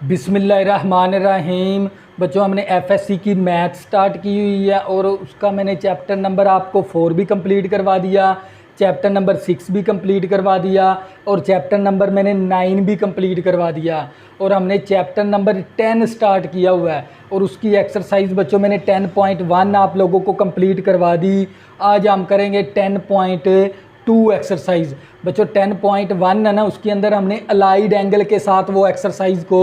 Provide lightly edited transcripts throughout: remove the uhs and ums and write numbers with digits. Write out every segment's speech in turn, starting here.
बिस्मिल्लाहिर्रहमानिर्रहीम। बच्चों, हमने एफएससी की मैथ स्टार्ट की हुई है और उसका मैंने चैप्टर नंबर आपको 4 भी कंप्लीट करवा दिया, चैप्टर नंबर 6 भी कंप्लीट करवा दिया और चैप्टर नंबर मैंने 9 भी कंप्लीट करवा दिया। और हमने चैप्टर नंबर 10 स्टार्ट किया हुआ है और उसकी एक्सरसाइज बच्चों मैंने 10.1 आप लोगों को कंप्लीट करवा दी। आज हम करेंगे 10.2 एक्सरसाइज। बच्चों 10.1 है ना, उसके अंदर हमने अलाइड एंगल के साथ वो एक्सरसाइज को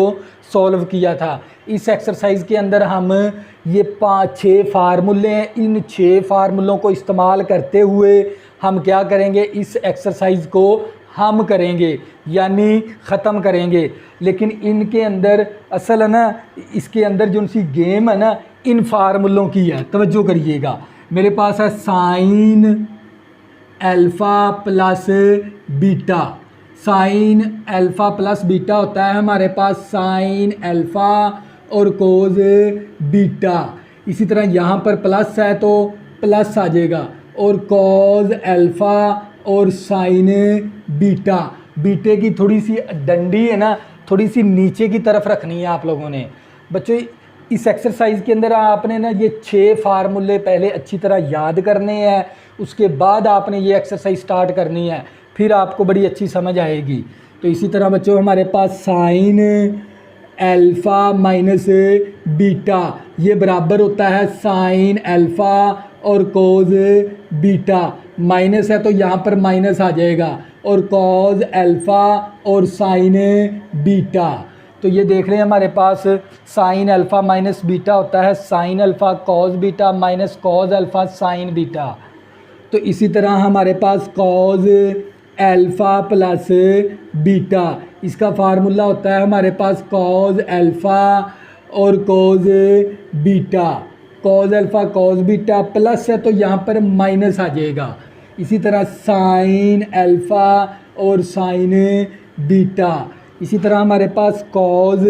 सॉल्व किया था। इस एक्सरसाइज के अंदर हम ये 6 फार्मूले हैं, इन 6 फार्मूलों को इस्तेमाल करते हुए हम क्या करेंगे, इस एक्सरसाइज को हम करेंगे यानी ख़त्म करेंगे। लेकिन इनके अंदर असल है ना, इसके अंदर जो सी गेम है ना, इन फार्मूलों की है। तवज्जो करिएगा, मेरे पास है sine alpha plus beta. Sine alpha plus beta होता है हमारे पास साइन अल्फ़ा और कोज बीटा। इसी तरह यहाँ पर प्लस है तो प्लस आ जाएगा और कॉज अल्फ़ा और साइन बीटा। बीटे की थोड़ी सी डंडी है ना, थोड़ी सी नीचे की तरफ रखनी है आप लोगों ने। बच्चों इस एक्सरसाइज के अंदर आपने ना ये 6 फार्मूले पहले अच्छी तरह याद करने हैं, उसके बाद आपने ये एक्सरसाइज स्टार्ट करनी है, फिर आपको बड़ी अच्छी समझ आएगी। तो इसी तरह बच्चों हमारे पास साइन अल्फ़ा माइनस बीटा ये बराबर होता है साइन अल्फ़ा और कोज बीटा। माइनस है तो यहाँ पर माइनस आ जाएगा और कॉज अल्फ़ा और साइन बीटा। तो ये देख रहे हैं हमारे पास साइन अल्फ़ा माइनस बीटा होता है sine alpha cos beta minus cos alpha sine beta. तो इसी तरह हमारे पास कॉज अल्फ़ा प्लस बीटा, इसका फार्मूला होता है हमारे पास कॉज अल्फ़ा और cos beta. Cos alpha cos beta plus है तो यहाँ पर माइनस आ जाएगा। इसी तरह साइन अल्फ़ा और साइन बीटा। इसी तरह हमारे पास कॉज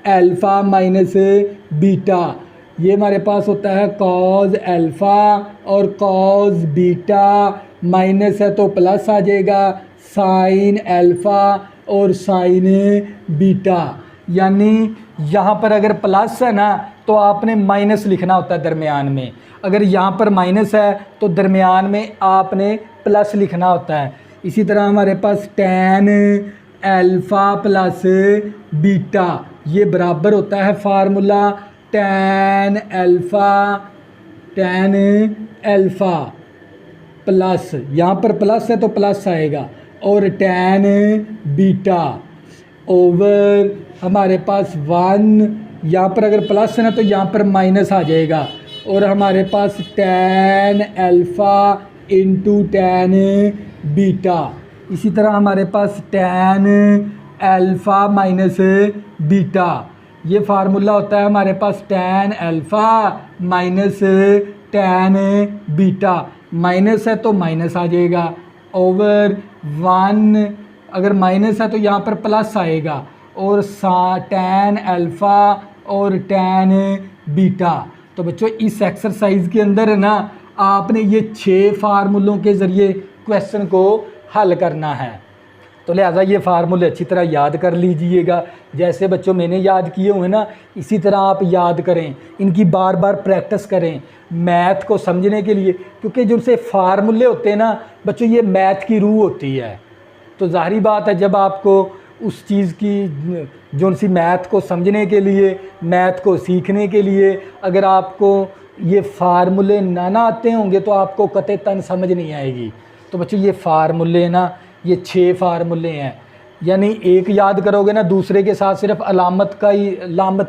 अल्फ़ा माइनस बीटा, ये हमारे पास होता है कॉज अल्फ़ा और कॉज बीटा। माइनस है तो प्लस आ जाएगा साइन अल्फ़ा और साइन बीटा। यानी यहाँ पर अगर प्लस है ना तो आपने माइनस लिखना होता है दरमियान में, अगर यहाँ पर माइनस है तो दरमियान में आपने प्लस लिखना होता है। इसी तरह हमारे पास टैन अल्फ़ा प्लस बीटा ये बराबर होता है फार्मूला टैन अल्फ़ा प्लस, यहाँ पर प्लस है तो प्लस आएगा और टैन बीटा ओवर हमारे पास 1, यहाँ पर अगर प्लस है ना तो यहाँ पर माइनस आ जाएगा और हमारे पास tan alpha into tan beta. इसी तरह हमारे पास टैन अल्फ़ा माइनस बीटा ये फार्मूला होता है हमारे पास tan alpha minus tan beta. Minus है तो माइनस आ जाएगा ओवर 1, अगर माइनस है तो यहाँ पर प्लस आएगा और टैन अल्फ़ा और टैन बीटा। तो बच्चों इस एक्सरसाइज के अंदर है ना, आपने ये 6 फार्मूलों के ज़रिए क्वेश्चन को हल करना है। तो लिहाजा ये फार्मूले अच्छी तरह याद कर लीजिएगा। जैसे बच्चों मैंने याद किए हुए ना, इसी तरह आप याद करें, इनकी बार बार प्रैक्टिस करें मैथ को समझने के लिए, क्योंकि जो से फार्मूले होते हैं ना बच्चों, ये मैथ की रूह होती है। तो ज़ाहिरी बात है जब आपको उस चीज़ की जो सी मैथ को समझने के लिए, मैथ को सीखने के लिए अगर आपको ये फार्मूले ना आते होंगे तो आपको कतई समझ नहीं आएगी। तो बच्चों ये फार्मूले ना, ये 6 फार्मूले हैं, यानी एक याद करोगे ना दूसरे के साथ सिर्फ अलामत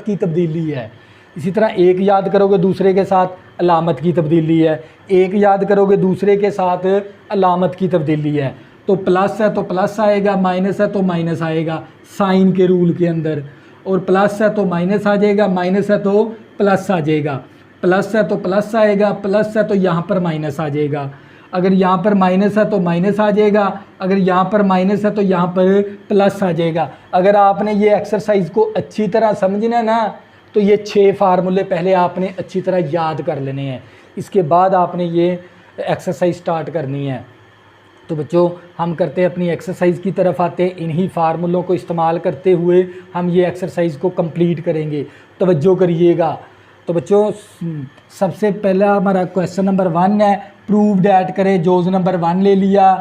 की तब्दीली है। इसी तरह एक याद करोगे दूसरे के साथ अलामत की तब्दीली है, एक याद करोगे दूसरे के साथ अलामत की तब्दीली है। तो प्लस है तो प्लस आएगा, माइनस है तो माइनस आएगा साइन के रूल के अंदर, और प्लस है तो माइनस आ जाएगा, माइनस है तो प्लस आ जाएगा, प्लस है तो प्लस आएगा, प्लस है तो यहाँ पर माइनस आ जाएगा, अगर यहाँ पर माइनस है तो माइनस आ जाएगा, अगर यहाँ पर माइनस है तो यहाँ पर प्लस आ जाएगा। अगर आपने ये एक्सरसाइज को अच्छी तरह समझना ना तो ये 6 फार्मूले पहले आपने अच्छी तरह याद कर लेने हैं, इसके बाद आपने ये एक्सरसाइज स्टार्ट करनी है। तो बच्चों हम करते हैं अपनी एक्सरसाइज की तरफ आते हैं। इन्हीं फार्मूलों को इस्तेमाल करते हुए हम ये एक्सरसाइज को कंप्लीट करेंगे। तवज्जो करिएगा। तो बच्चों सबसे पहला हमारा क्वेश्चन नंबर 1 है, प्रूव डैट करें। जोज नंबर 1 ले लिया।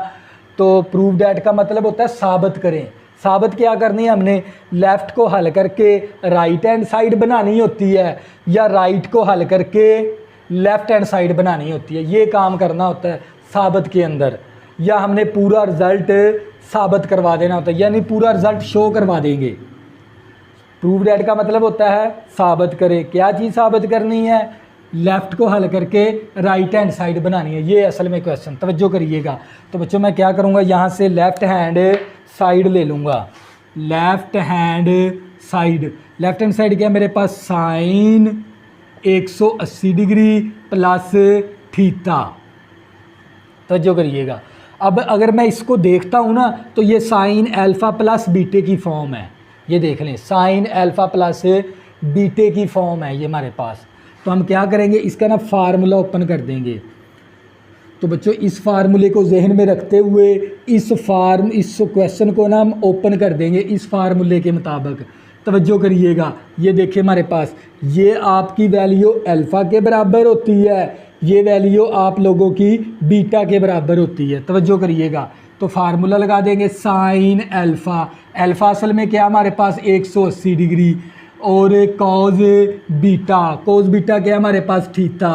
तो प्रूव डैट का मतलब होता है साबित करें। साबित क्या करनी है हमने, लेफ़्ट को हल करके राइट हैंड साइड बनानी होती है या राइट को हल करके लेफ़्ट हैंड साइड बनानी होती है। ये काम करना होता है साबित के अंदर, या हमने पूरा रिज़ल्ट साबित करवा देना होता है, यानी पूरा रिज़ल्ट शो करवा देंगे। प्रूव डैट का मतलब होता है साबित करें। क्या चीज़ साबित करनी है, लेफ़्ट को हल करके राइट हैंड साइड बनानी है। ये असल में क्वेश्चन, तवज्जो करिएगा। तो बच्चों मैं क्या करूँगा, यहाँ से लेफ़्ट हैंड साइड ले लूँगा। Left hand side, left hand side क्या है मेरे पास, साइन 180 डिग्री प्लस थीटा। तवज्जो करिएगा। अब अगर मैं इसको देखता हूँ ना, तो ये साइन अल्फ़ा प्लस बीटे की फॉर्म है। ये देख लें, साइन अल्फ़ा प्लस बीटे की फॉर्म है ये हमारे पास। तो हम क्या करेंगे, इसका ना फार्मूला ओपन कर देंगे। तो बच्चों इस फार्मूले को जहन में रखते हुए इस क्वेश्चन को ना हम ओपन कर देंगे इस फार्मूले के मुताबिक। तवज्जो करिएगा। ये देखिए हमारे पास, ये आपकी वैल्यू अल्फ़ा के बराबर होती है, ये वैल्यू आप लोगों की बीटा के बराबर होती है। तवज्जो करिएगा। तो फार्मूला लगा देंगे साइन अल्फ़ा। अल्फ़ा असल में क्या हमारे पास 180 डिग्री, और कॉज बीटा, कॉज बीटा क्या हमारे पास थीटा।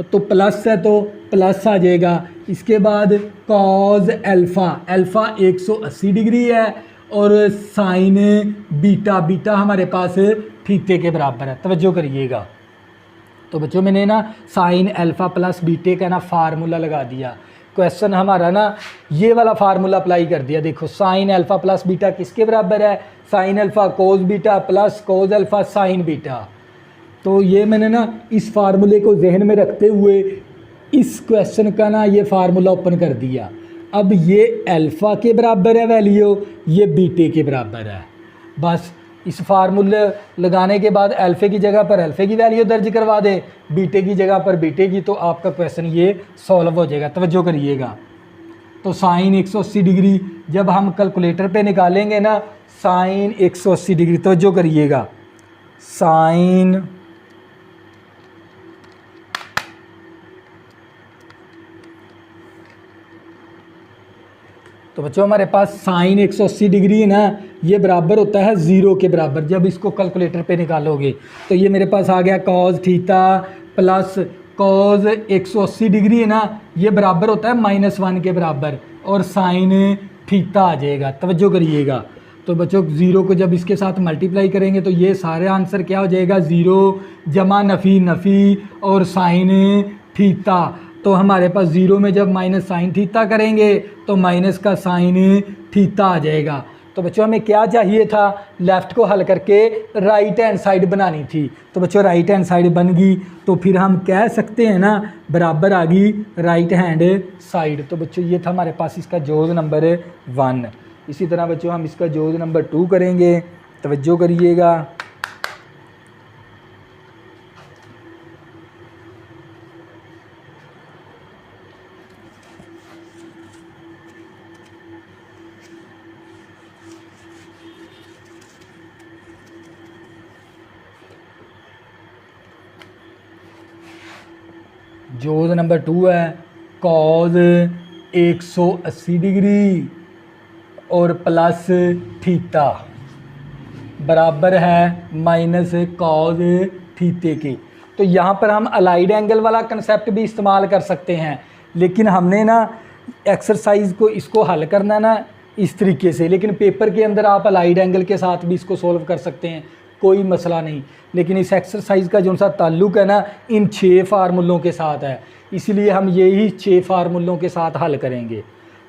तो प्लस है तो प्लस आ जाएगा। इसके बाद कॉज अल्फ़ा, अल्फ़ा 180 डिग्री है, और साइन बीटा, बीटा हमारे पास थीटे के बराबर है। तवज्जो करिएगा। तो बच्चों मैंने ना साइन अल्फ़ा प्लस बीटे का ना फार्मूला लगा दिया। क्वेश्चन हमारा ना ये वाला फार्मूला अप्लाई कर दिया। देखो साइन अल्फ़ा प्लस बीटा किसके बराबर है, sine alpha cos beta plus cos alpha sine beta. तो ये मैंने ना इस फार्मूले को जहन में रखते हुए इस क्वेश्चन का ना ये फार्मूला ओपन कर दिया। अब ये अल्फ़ा के बराबर है वैल्यू, ये बीटे के बराबर है। बस इस फार्मूले लगाने के बाद अल्फ़े की जगह पर अल्फ़े की वैल्यू दर्ज करवा दे, बीटे की जगह पर बीटे की, तो आपका क्वेश्चन ये सॉल्व हो जाएगा। तवज्जो करिएगा। तो साइन 180 डिग्री जब हम कैलकुलेटर पे निकालेंगे ना, साइन 180 डिग्री, तवज्जो करिएगा, साइन तो बच्चों हमारे पास साइन 180 डिग्री ना ये बराबर होता है 0 के बराबर। जब इसको कैलकुलेटर पे निकालोगे तो ये मेरे पास आ गया cos theta plus cos 180 degree है ना, ये बराबर होता है -1 के बराबर, और साइन थीटा आ जाएगा। तवज्जो करिएगा। तो बच्चों 0 को जब इसके साथ मल्टीप्लाई करेंगे तो ये सारे आंसर क्या हो जाएगा, 0 जमा नफ़ी नफ़ी और साइन थीटा। तो हमारे पास 0 में जब माइनस साइन थीटा करेंगे तो माइनस का साइन थीटा आ जाएगा। तो बच्चों हमें क्या चाहिए था, लेफ़्ट को हल करके राइट हैंड साइड बनानी थी। तो बच्चों राइट हैंड साइड बन गई, तो फिर हम कह सकते हैं ना बराबर आ गई राइट हैंड साइड। तो बच्चों ये था हमारे पास इसका जोड़ नंबर 1। इसी तरह बच्चों हम इसका जोड़ नंबर 2 करेंगे। तवज्जो करिएगा। जोड़ नंबर 2 है कॉज 180 डिग्री और प्लस थीटा बराबर है माइनस कॉज थीटे के। तो यहाँ पर हम अलाइड एंगल वाला कंसेप्ट भी इस्तेमाल कर सकते हैं, लेकिन हमने ना एक्सरसाइज को इसको हल करना ना इस तरीके से, लेकिन पेपर के अंदर आप अलाइड एंगल के साथ भी इसको सोल्व कर सकते हैं, कोई मसला नहीं। लेकिन इस एक्सरसाइज का जो सा ताल्लुक़ है ना इन 6 फार्मूलों के साथ है, इसलिए हम यही 6 फार्मूलों के साथ हल करेंगे।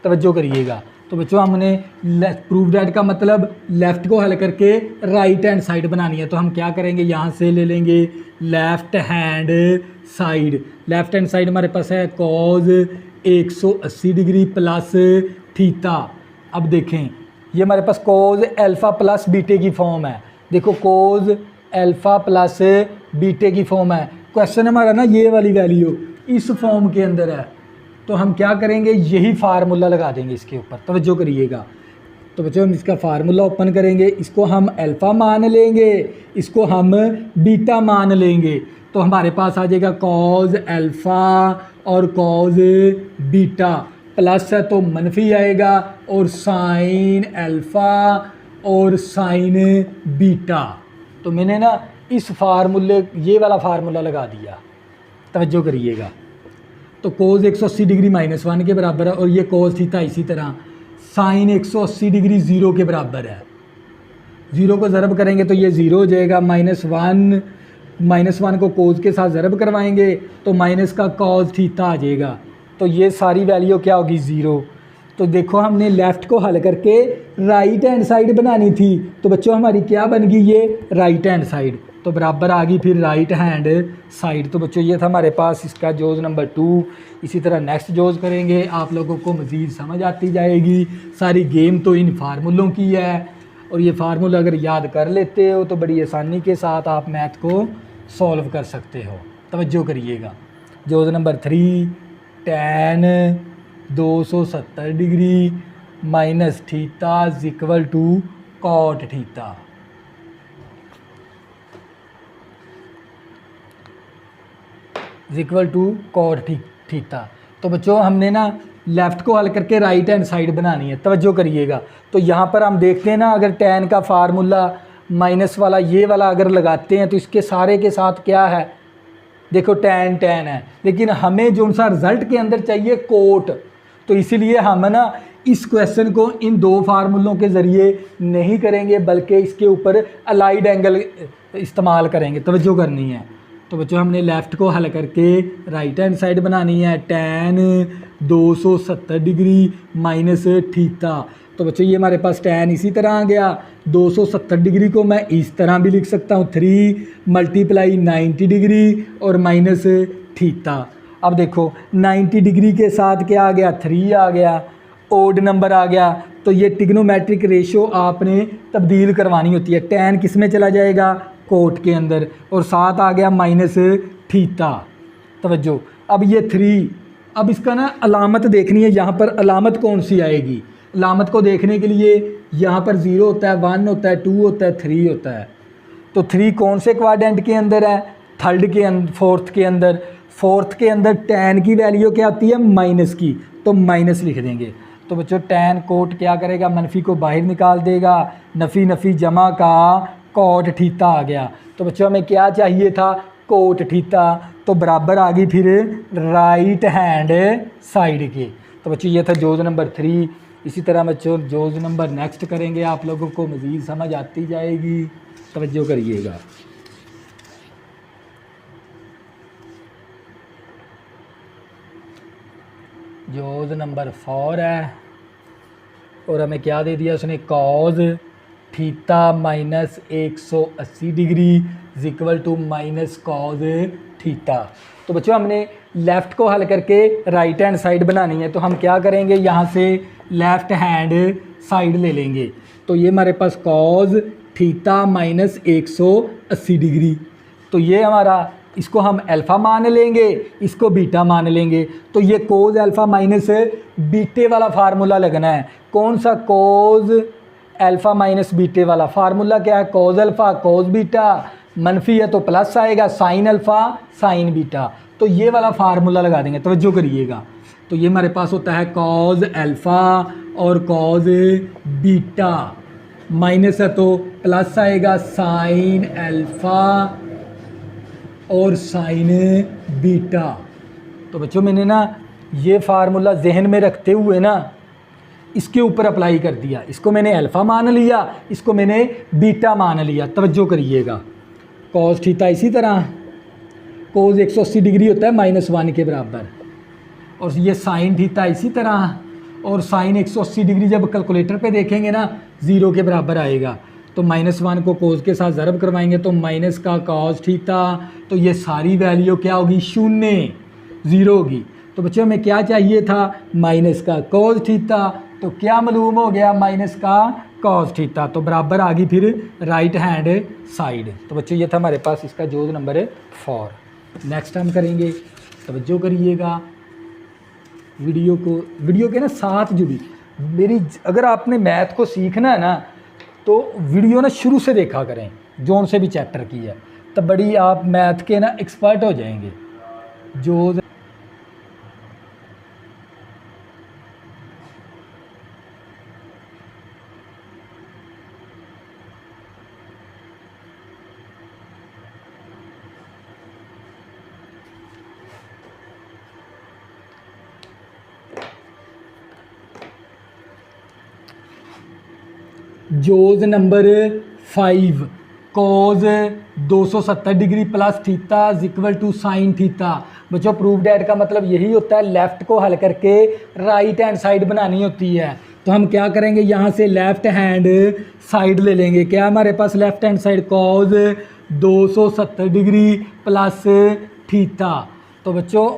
तवज्जो करिएगा। तो बच्चों हमने प्रूव डैट का मतलब लेफ़्ट को हल करके राइट हैंड साइड बनानी है। तो हम क्या करेंगे, यहाँ से ले लेंगे left hand side. Left hand side हमारे पास है कॉज 180 डिग्री प्लस थीटा। अब देखें ये हमारे पास कॉज अल्फ़ा प्लस बीटे की फॉर्म है। देखो कॉज अल्फ़ा प्लस बीटे की फॉर्म है। क्वेश्चन हमारा ना ये वाली वैल्यू इस फॉर्म के अंदर है, तो हम क्या करेंगे, यही फार्मूला लगा देंगे इसके ऊपर, तवज्जो करिएगा। तो बच्चों हम इसका फार्मूला ओपन करेंगे, इसको हम अल्फ़ा मान लेंगे, इसको हम बीटा मान लेंगे, तो हमारे पास आ जाएगा कॉज अल्फ़ा और कॉज बीटा, प्लस है तो मनफी आएगा, और साइन अल्फ़ा और साइन बीटा। तो मैंने ना इस फार्मूले, ये वाला फार्मूला लगा दिया, तवज्जो करिएगा। तो कोस 180 डिग्री -1 के बराबर है, और ये कोस थीटा इसी तरह साइन 180 डिग्री 0 के बराबर है। 0 को ज़रब करेंगे तो ये 0 हो जाएगा, -1 को कोस के साथ ज़रब करवाएंगे तो माइनस का कॉस थीटा आ जाएगा, तो ये सारी वैल्यू क्या होगी 0। तो देखो हमने लेफ़्ट को हल करके राइट हैंड साइड बनानी थी, तो बच्चों हमारी क्या बन गई, ये राइट हैंड साइड, तो बराबर आ गई फिर राइट हैंड साइड। तो बच्चों ये था हमारे पास इसका जोज़ नंबर 2। इसी तरह नेक्स्ट जोज़ करेंगे, आप लोगों को मज़ीद समझ आती जाएगी। सारी गेम तो इन फार्मूलों की है, और ये फार्मूला अगर याद कर लेते हो तो बड़ी आसानी के साथ आप मैथ को सॉल्व कर सकते हो। तवज्जो करिएगा। जोज़ number 3, tan 270 degree minus theta equal to cot theta. Equal to cot theta. तो बच्चों हमने ना लेफ़्ट को हल करके राइट हैंड साइड बनानी है, तवज्जो करिएगा। तो यहाँ पर हम देखते हैं ना, अगर tan का फार्मूला माइनस वाला ये वाला अगर लगाते हैं तो इसके सारे के साथ क्या है, देखो tan है, लेकिन हमें जो सा रिज़ल्ट के अंदर चाहिए कोट, तो इसीलिए हम ना इस क्वेश्चन को इन 2 फार्मूलों के ज़रिए नहीं करेंगे, बल्कि इसके ऊपर अलाइड एंगल इस्तेमाल करेंगे, तवज्जो करनी है। तो बच्चों हमने लेफ़्ट को हल करके राइट हैंड साइड बनानी है, tan 270 डिग्री माइनस थीटा। तो बच्चों ये हमारे पास tan इसी तरह आ गया, 270 डिग्री को मैं इस तरह भी लिख सकता हूँ, 3 × 90 डिग्री और माइनस थीटा। अब देखो 90 डिग्री के साथ क्या आ गया, 3 आ गया, ओड नंबर आ गया, तो ये टिग्नोमेट्रिक रेशो आपने तब्दील करवानी होती है। tan किस में चला जाएगा, कोट के अंदर, और साथ आ गया माइनस थीटा। तवज्जो, अब ये 3, अब इसका ना अलामत देखनी है, यहाँ पर अलामत कौन सी आएगी। अलामत को देखने के लिए यहाँ पर 0 होता है, 1 होता है, 2 होता है, 3 होता है। तो 3 कौन से क्वाड्रेंट के अंदर है, थर्ड के अंदर, फोर्थ के अंदर। फोर्थ के अंदर tan की वैल्यू क्या आती है, माइनस की, तो माइनस लिख देंगे। तो बच्चों tan कोट क्या करेगा, मनफी को बाहर निकाल देगा, नफ़ी नफ़ी जमा का कोट थीटा आ गया। तो बच्चों हमें क्या चाहिए था, कोट थीटा, तो बराबर आ गई फिर राइट हैंड साइड के। तो बच्चों ये था जोज़ नंबर 3। इसी तरह बच्चों जोज़ नंबर नेक्स्ट करेंगे, आप लोगों को मज़ीद समझ आती जाएगी, तवज्जो करिएगा। जोज़ नंबर 4 है, और हमें क्या दे दिया उसने, cos theta minus 180 degree equal to minus cos theta. तो बच्चों हमने लेफ़्ट को हल करके राइट हैंड साइड बनानी है, तो हम क्या करेंगे, यहाँ से लेफ़्ट हैंड साइड ले लेंगे। तो ये हमारे पास कॉज थीटा माइनस 180 डिग्री, तो ये हमारा, इसको हम अल्फ़ा मान लेंगे, इसको बीटा मान लेंगे। तो ये कोज अल्फ़ा माइनस बीटे वाला फार्मूला लगना है। कौन सा, कोज अल्फ़ा माइनस बीटे वाला फार्मूला क्या है, कोज अल्फ़ा कोज बीटा, मनफी है तो प्लस आएगा, साइन अल्फ़ा साइन बीटा। तो ये वाला फार्मूला लगा देंगे, तवज्जो करिएगा। तो ये हमारे पास होता है कॉज अल्फ़ा और कॉज बीटा, माइनस है तो प्लस आएगा, साइन अल्फ़ा और साइन बीटा। तो बच्चों मैंने ना ये फार्मूला जहन में रखते हुए ना इसके ऊपर अप्लाई कर दिया, इसको मैंने अल्फ़ा मान लिया, इसको मैंने बीटा मान लिया। तवज्जो करिएगा। कॉस थीटा इसी तरह, कोस 180 डिग्री होता है -1 के बराबर, और ये साइन थीटा इसी तरह, और साइन 180 डिग्री जब कैलकुलेटर पे देखेंगे ना 0 के बराबर आएगा, तो -1 को कोस के साथ ज़रब करवाएंगे तो माइनस का कॉस थीटा, तो ये सारी वैल्यू क्या होगी, 0 0 होगी। तो बच्चों हमें क्या चाहिए था, माइनस का कॉस थीटा, तो क्या मालूम हो गया, माइनस का कॉस थीटा, तो बराबर आ गई फिर राइट हैंड साइड। तो बच्चों ये था हमारे पास इसका जोज़ नंबर 4। नेक्स्ट हम करेंगे, तवज्जो करिएगा, वीडियो के ना साथ जुड़ी मेरी। अगर आपने मैथ को सीखना है ना तो वीडियो ना शुरू से देखा करें, जोन से भी चैप्टर की है, तब बड़ी आप मैथ के ना एक्सपर्ट हो जाएंगे। जो जोज number 5 cos 270 degree plus theta is equal to sine theta. बच्चों प्रूफ डेट का मतलब यही होता है, लेफ़्ट को हल करके राइट हैंड साइड बनानी होती है। तो हम क्या करेंगे, यहाँ से लेफ़्ट हैंड साइड ले लेंगे। क्या हमारे पास left hand side, cos 270 degree plus theta. तो बच्चों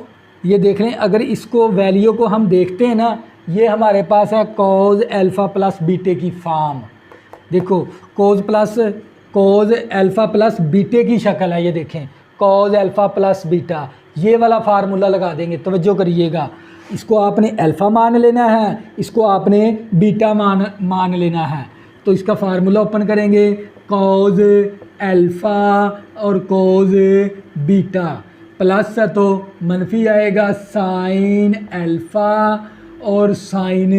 ये देख लें, अगर इसको वैल्यू को हम देखते हैं ना, ये हमारे पास है कॉज अल्फ़ा प्लस बीटे की फॉर्म। देखो कॉज अल्फ़ा प्लस बीटे की शक्ल है, ये देखें कॉज अल्फ़ा प्लस बीटा, ये वाला फार्मूला लगा देंगे। तवज्जो करिएगा, इसको आपने अल्फ़ा मान लेना है, इसको आपने बीटा मान लेना है। तो इसका फार्मूला ओपन करेंगे, कॉज अल्फ़ा और कॉज बीटा, प्लस है तो मनफी आएगा साइन अल्फ़ा और साइन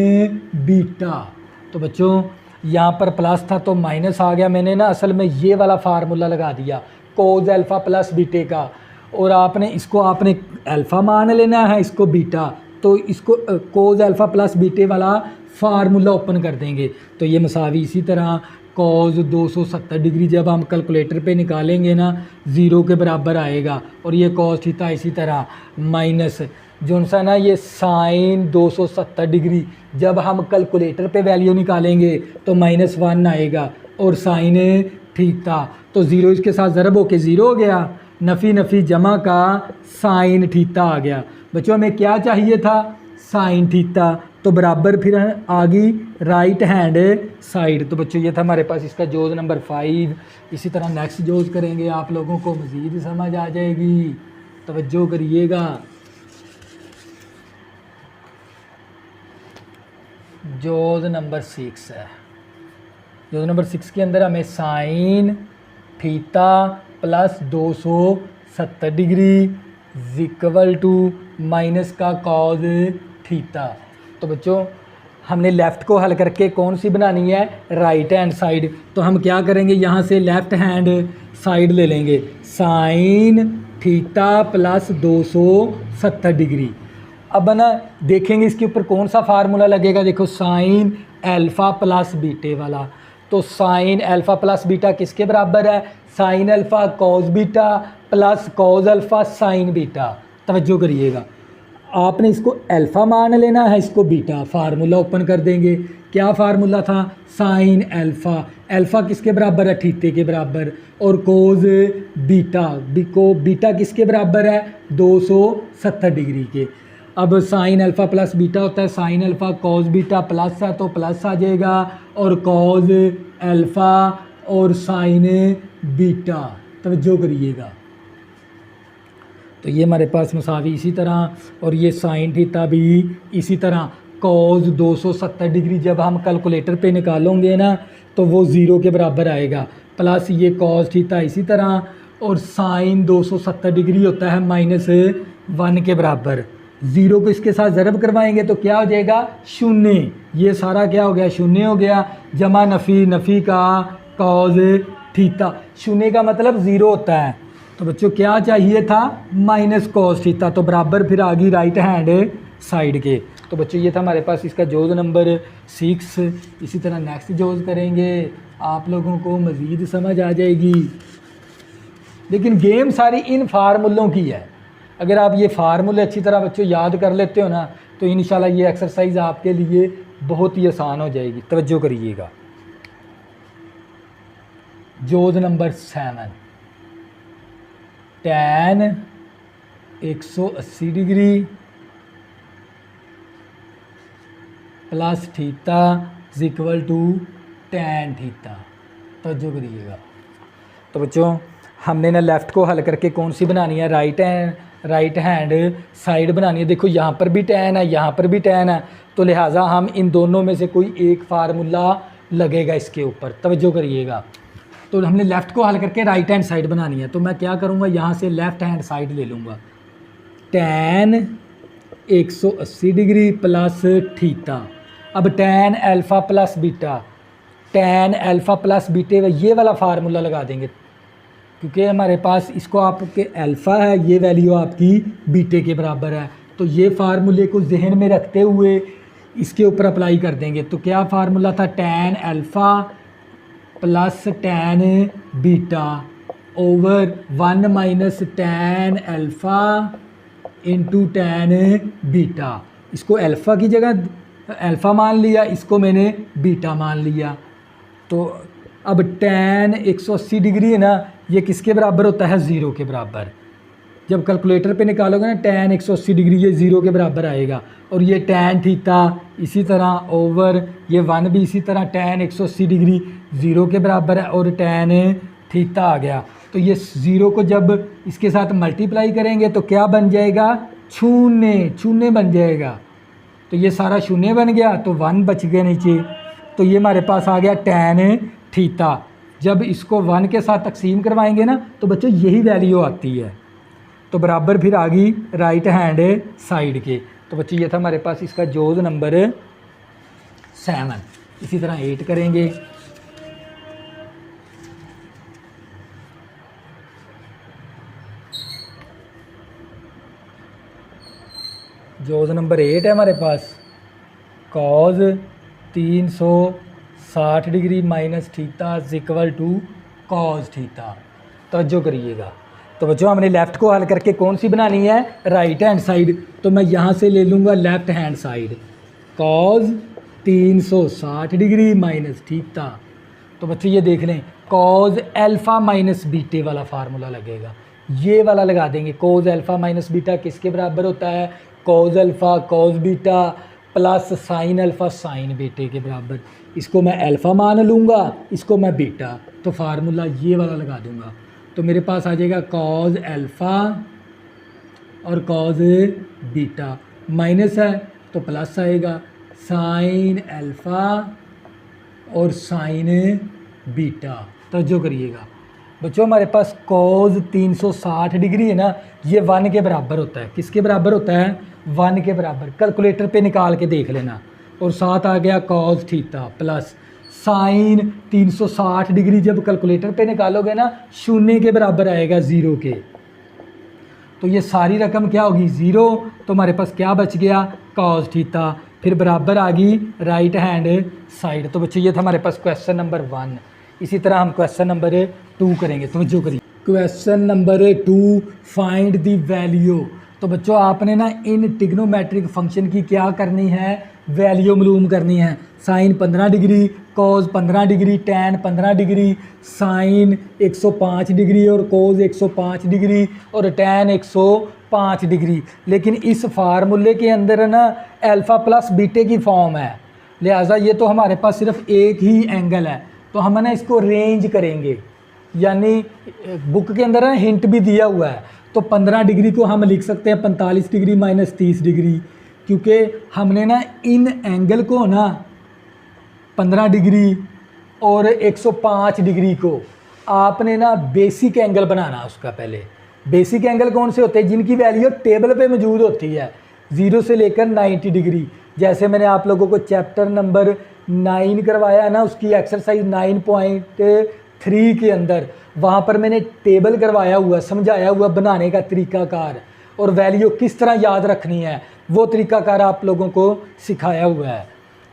बीटा। तो बच्चों यहाँ पर प्लस था तो माइनस आ गया, मैंने ना असल में ये वाला फार्मूला लगा दिया कोज अल्फ़ा प्लस बीटे का, और आपने इसको आपने अल्फ़ा मान लेना है, इसको बीटा। तो इसको कोज अल्फ़ा प्लस बीटे वाला फार्मूला ओपन कर देंगे। तो ये मसावी इसी तरह कॉज 270 डिग्री जब हम कैलकुलेटर पे निकालेंगे ना 0 के बराबर आएगा, और ये कॉस थीटा इसी तरह माइनस जो सा ना ये साइन 270 डिग्री जब हम कैलकुलेटर पे वैल्यू निकालेंगे तो -1 आएगा, और साइन थीटा तो 0 इसके साथ ज़रब होके 0 हो गया, नफ़ी नफ़ी जमा का साइन थीटा आ गया। बच्चों हमें क्या चाहिए था, साइन थीटा, तो बराबर फिर आ गई राइट हैंड साइड। तो बच्चों ये था हमारे पास इसका जोज नंबर 5। इसी तरह नेक्स्ट जोज करेंगे, आप लोगों को मज़ीद समझ आ जाएगी, तवज्जो करिएगा। जोज नंबर 6 है। जोज नंबर 6 के अंदर हमें sine theta plus 270 degree equal to minus का कॉज थीटा। तो बच्चों हमने लेफ़्ट को हल करके कौन सी बनानी है, राइट हैंड साइड। तो हम क्या करेंगे, यहाँ से लेफ़्ट हैंड साइड ले लेंगे, साइन थीटा प्लस 270 डिग्री। अब ना देखेंगे इसके ऊपर कौन सा फार्मूला लगेगा। देखो साइन अल्फ़ा प्लस बीटे वाला, तो साइन अल्फ़ा प्लस बीटा किसके बराबर है, sine alpha cos beta plus cos alpha sine beta. तवज्जो करिएगा, आपने इसको अल्फ़ा मान लेना है, इसको बीटा। फार्मूला ओपन कर देंगे, क्या फार्मूला था, साइन अल्फ़ा, अल्फ़ा किसके बराबर है, थीटे के बराबर, और कोज बीटा, बीटा किसके बराबर है, 270 डिग्री के। अब साइन अल्फ़ा प्लस बीटा होता है, sine alpha cos beta plus है तो प्लस आ जाएगा, और कॉस अल्फ़ा और साइन बीटा। तवज्जो करिएगा, तो ये हमारे पास मसावी इसी तरह, और ये साइन थीटा भी इसी तरह। कॉस 270 डिग्री जब हम कैलकुलेटर पे निकालोगे ना तो वो 0 के बराबर आएगा, प्लस ये कॉस थीटा इसी तरह, और साइन 270 डिग्री होता है -1 के बराबर। 0 को इसके साथ ज़रब करवाएंगे तो क्या हो जाएगा, 0। ये सारा क्या हो गया, 0 हो गया, जमा नफ़ी नफ़ी का कॉस थीटा। 0 का मतलब 0 होता है। तो बच्चों क्या चाहिए था, माइनस कॉस थीटा, तो बराबर फिर आ गई राइट हैंड साइड के। तो बच्चों ये था हमारे पास इसका जोज नंबर 6। इसी तरह नेक्स्ट जोज करेंगे, आप लोगों को मज़ीद समझ आ जाएगी। लेकिन गेम सारी इन फार्मूलों की है। अगर आप ये फार्मूले अच्छी तरह बच्चों याद कर लेते हो ना तो इंशाल्लाह ये एक्सरसाइज आपके लिए बहुत ही आसान हो जाएगी। तवज्जो करिएगा, जोज number 7, tan 180 degree plus theta equal to tan theta. तवज्जो करिएगा। तो बच्चों हमने ना लेफ़्ट को हल करके कौन सी बनानी है, right hand right hand side बनानी है। देखो यहाँ पर भी tan है, यहाँ पर भी tan है, तो लिहाजा हम इन दोनों में से कोई एक फार्मूला लगेगा इसके ऊपर। तवज्जो करिएगा। तो हमने लेफ़्ट को हल करके राइट हैंड साइड बनानी है, तो मैं क्या करूँगा, यहाँ से लेफ़्ट हैंड साइड ले लूँगा। tan 180 degree plus theta. अब tan alpha plus beta, tan alpha plus beta, ये वाला फार्मूला लगा देंगे, क्योंकि हमारे पास इसको आपके अल्फ़ा है, ये वैल्यू आपकी बीटे के बराबर है। तो ये फार्मूले को जहन में रखते हुए इसके ऊपर अप्लाई कर देंगे। तो क्या फार्मूला था, tan alpha plus tan beta over 1 minus tan alpha into tan beta. इसको अल्फ़ा की जगह अल्फ़ा मान लिया, इसको मैंने बीटा मान लिया। तो अब tan 180 डिग्री है ना, ये किसके बराबर होता है, 0 के बराबर। जब कैलकुलेटर पे निकालोगे ना tan 180 डिग्री, ये 0 के बराबर आएगा। और ये tan थीटा इसी तरह ओवर ये 1 भी इसी तरह, tan 180 डिग्री 0 के बराबर है और tan थीटा आ गया। तो ये 0 को जब इसके साथ मल्टीप्लाई करेंगे तो क्या बन जाएगा, शून्य बन जाएगा। तो ये सारा शून्य बन गया, तो 1 बच गया नीचे। तो ये हमारे पास आ गया tan थीटा। जब इसको 1 के साथ तकसीम करवाएंगे ना, तो बच्चों यही वैल्यू आती है। तो बराबर फिर आ गई राइट हैंड साइड के। तो बच्चों ये था हमारे पास इसका जोज नंबर 7। इसी तरह 8 करेंगे। जोज नंबर 8 है हमारे पास, cos 360 degree minus theta equal to cos theta. तवज्जो करिएगा। तो बच्चों हमने लेफ़्ट को हल करके कौन सी बनानी है, राइट हैंड साइड। तो मैं यहाँ से ले लूँगा left hand side, cause 360 degree minus theta. तो बच्चों ये देख लें, कॉज अल्फ़ा माइनस बीटे वाला फार्मूला लगेगा, ये वाला लगा देंगे। कॉज अल्फ़ा माइनस बीटा किसके बराबर होता है, cos alpha cos beta plus sine alpha sine beta के बराबर। इसको मैं अल्फ़ा मान लूँगा, इसको मैं बीटा, तो फार्मूला ये वाला लगा दूँगा। तो मेरे पास आ जाएगा कॉज अल्फ़ा और कॉज बीटा, माइनस है तो प्लस आएगा, साइन अल्फ़ा और साइन बीटा। तवज्जो करिएगा बच्चों, हमारे पास कॉज 360 डिग्री है ना, ये 1 के बराबर होता है। किसके बराबर होता है, 1 के बराबर। कैलकुलेटर पे निकाल के देख लेना। और साथ आ गया cause theta plus sign 360 degree, जब कैलकुलेटर पे निकालोगे ना, शून्य के बराबर आएगा, 0 के। तो ये सारी रकम क्या होगी, 0। तो हमारे पास क्या बच गया, कॉज थीटा। फिर बराबर आ गई राइट हैंड साइड। तो बच्चों ये था हमारे पास क्वेश्चन नंबर 1। इसी तरह हम क्वेश्चन नंबर 2 करेंगे। तो जो करिए question number 2, find the value. तो बच्चों आपने ना इन ट्रिग्नोमेट्रिक फंक्शन की क्या करनी है, वैल्यू मालूम करनी है। Sine 15 degree, cos 15 degree, tan 15 degree, sine 105 degree और कॉज 105 डिग्री और टैन 105 डिग्री। लेकिन इस फार्मूले के अंदर ना अल्फ़ा प्लस बीटे की फॉर्म है, लिहाजा ये तो हमारे पास सिर्फ एक ही एंगल है। तो हम ना इसको रेंज करेंगे, यानी बुक के अंदर ना हिंट भी दिया हुआ है। तो 15 डिग्री को हम लिख सकते हैं 45 डिग्री माइनस 30 डिग्री, क्योंकि हमने ना इन एंगल को ना 15 डिग्री और 105 डिग्री को आपने ना बेसिक एंगल बनाना उसका। पहले बेसिक एंगल कौन से होते हैं, जिनकी वैल्यू टेबल पे मौजूद होती है, 0 से लेकर 90 डिग्री। जैसे मैंने आप लोगों को चैप्टर नंबर 9 करवाया ना, उसकी एक्सरसाइज 9.3 के अंदर, वहाँ पर मैंने टेबल करवाया हुआ, समझाया हुआ बनाने का तरीकाकार, और वैल्यू किस तरह याद रखनी है वो तरीकाकार आप लोगों को सिखाया हुआ है।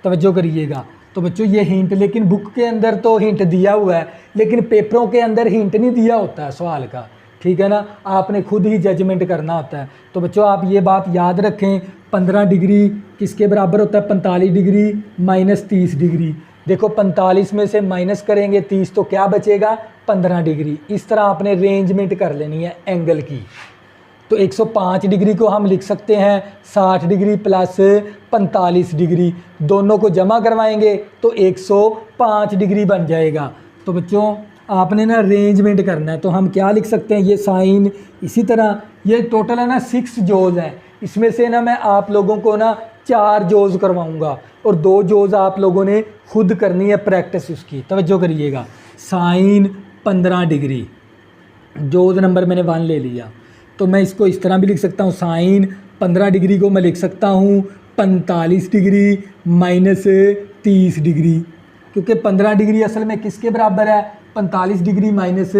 तवज्जो करिएगा। तो बच्चों ये हिंट, लेकिन बुक के अंदर तो हिंट दिया हुआ है, लेकिन पेपरों के अंदर हिंट नहीं दिया होता है सवाल का, ठीक है ना, आपने खुद ही जजमेंट करना होता है। तो बच्चों आप ये बात याद रखें, 15 डिग्री किसके बराबर होता है, 45 डिग्री माइनस 30 डिग्री। देखो 45 में से माइनस करेंगे 30 तो क्या बचेगा, 15 डिग्री। इस तरह आपने रेंजमेंट कर लेनी है एंगल की। तो 105 डिग्री को हम लिख सकते हैं 60 डिग्री प्लस 45 डिग्री, दोनों को जमा करवाएंगे तो 105 डिग्री बन जाएगा। तो बच्चों आपने ना अरेंजमेंट करना है। तो हम क्या लिख सकते हैं, ये साइन इसी तरह, ये टोटल है ना 6 जोज हैं, इसमें से ना मैं आप लोगों को ना 4 जोज करवाऊंगा और 2 जोज आप लोगों ने खुद करनी है प्रैक्टिस उसकी। तवज्जो करिएगा, साइन 15 डिग्री, जोज नंबर मैंने 1 ले लिया, तो मैं इसको इस तरह भी लिख सकता हूँ, साइन 15 डिग्री को मैं लिख सकता हूँ 45 डिग्री माइनस 30 डिग्री, क्योंकि 15 डिग्री असल में किसके बराबर है, 45 डिग्री माइनस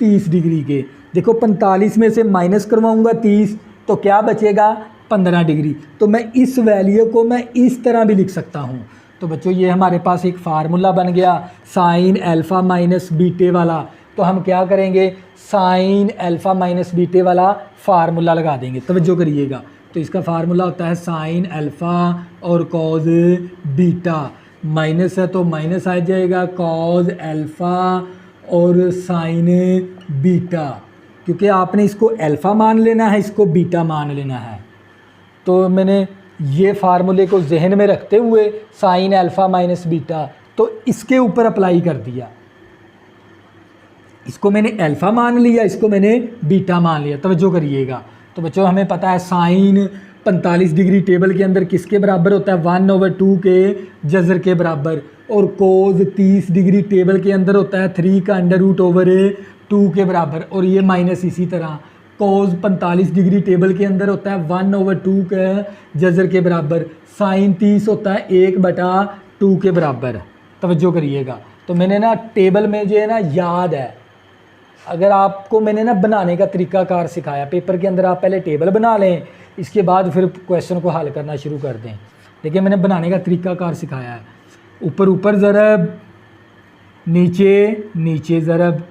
30 डिग्री के। देखो 45 में से माइनस करवाऊँगा 30 तो क्या बचेगा, 15 डिग्री। तो मैं इस वैल्यू को मैं इस तरह भी लिख सकता हूँ। तो बच्चों ये हमारे पास एक फार्मूला बन गया साइन अल्फ़ा माइनस बीटे वाला। तो हम क्या करेंगे, साइन अल्फ़ा माइनस बीटे वाला फार्मूला लगा देंगे। तवज्जो करिएगा, तो इसका फार्मूला होता है साइन अल्फ़ा और कॉज बीटा, माइनस है तो माइनस आ जाएगा कॉज अल्फ़ा और साइन बीटा, क्योंकि आपने इसको अल्फ़ा मान लेना है, इसको बीटा मान लेना है। तो मैंने ये फार्मूले को जहन में रखते हुए साइन अल्फ़ा माइनस बीटा तो इसके ऊपर अप्लाई कर दिया, इसको मैंने अल्फ़ा मान लिया, इसको मैंने बीटा मान लिया। तवज्जो करिएगा, तो बच्चों हमें पता है साइन 45 डिग्री टेबल के अंदर किसके बराबर होता है, 1/2 के जज़र के बराबर, और कोज 30 डिग्री टेबल के अंदर होता है 3 का √2 के बराबर, और ये माइनस इसी तरह कोज 45 डिग्री टेबल के अंदर होता है 1/2 के जज़र के बराबर, साइन 30 होता है 1/2 के बराबर। तवज्जो करिएगा, तो मैंने ना टेबल में जो है ना याद है, अगर आपको मैंने ना बनाने का तरीकाकार सिखाया, पेपर के अंदर आप पहले टेबल बना लें, इसके बाद फिर क्वेश्चन को हल करना शुरू कर दें। देखिए मैंने बनाने का तरीकाकार सिखाया है, ऊपर ऊपर ज़रब, नीचे नीचे ज़रब,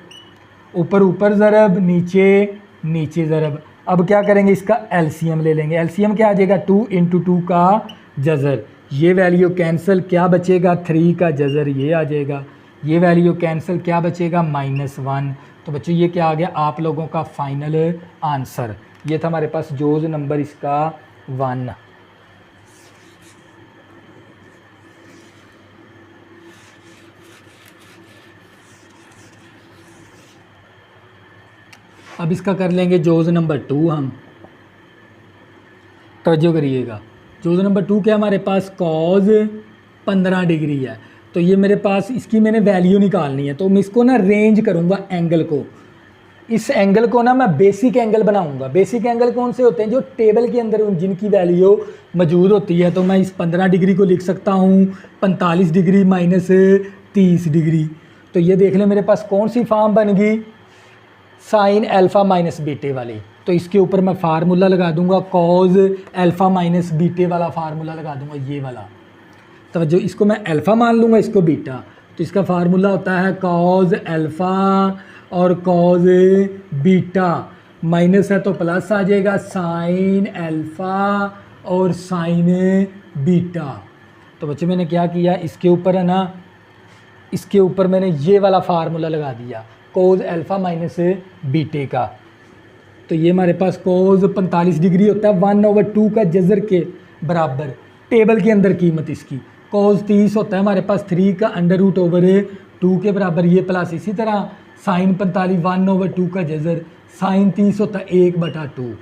ऊपर ऊपर ज़रब, नीचे नीचे ज़रब। अब क्या करेंगे, इसका एलसीएम ले लेंगे। एलसीएम क्या आ जाएगा, 2 × 2 का जज़र, ये वैल्यू कैंसिल, क्या बचेगा 3 का जज़र, ये आ जाएगा, ये वैल्यू कैंसिल, क्या बचेगा -1। तो बच्चों ये क्या आ गया आप लोगों का फाइनल आंसर। ये था हमारे पास जोज नंबर इसका 1। अब इसका कर लेंगे जोज नंबर 2 हम। तवज्जो करिएगा, जोज नंबर 2 क्या हमारे पास कॉज 15 डिग्री है, तो ये मेरे पास इसकी मैंने वैल्यू निकालनी है। तो मैं इसको ना रेंज करूँगा एंगल को, इस एंगल को ना मैं बेसिक एंगल बनाऊँगा। बेसिक एंगल कौन से होते हैं, जो टेबल के अंदर जिनकी वैल्यू मौजूद होती है। तो मैं इस 15 डिग्री को लिख सकता हूँ 45 डिग्री माइनस 30 डिग्री। तो ये देख लें मेरे पास कौन सी फॉर्म बन गई, साइन अल्फ़ा माइनस बीटे वाली। तो इसके ऊपर मैं फार्मूला लगा दूंगा कॉज अल्फ़ा माइनस बीटे वाला फार्मूला लगा दूंगा, ये वाला। तो जो इसको मैं अल्फ़ा मान लूँगा, इसको बीटा, तो इसका फार्मूला होता है कॉज अल्फ़ा और कॉज बीटा, माइनस है तो प्लस आ जाएगा साइन अल्फ़ा और साइन बीटा। तो बच्चों मैंने क्या किया, इसके ऊपर है ना, इसके ऊपर मैंने ये वाला फार्मूला लगा दिया कोज अल्फ़ा माइनस बीटे का। तो ये हमारे पास कोज 45 डिग्री होता है 1/2 का जज़र के बराबर, टेबल के अंदर कीमत इसकी। कोज 30 होता है हमारे पास 3 का √2 के बराबर, ये प्लस इसी तरह साइन 45 1/2 का जज़र, साइन 30 होता है 1/2।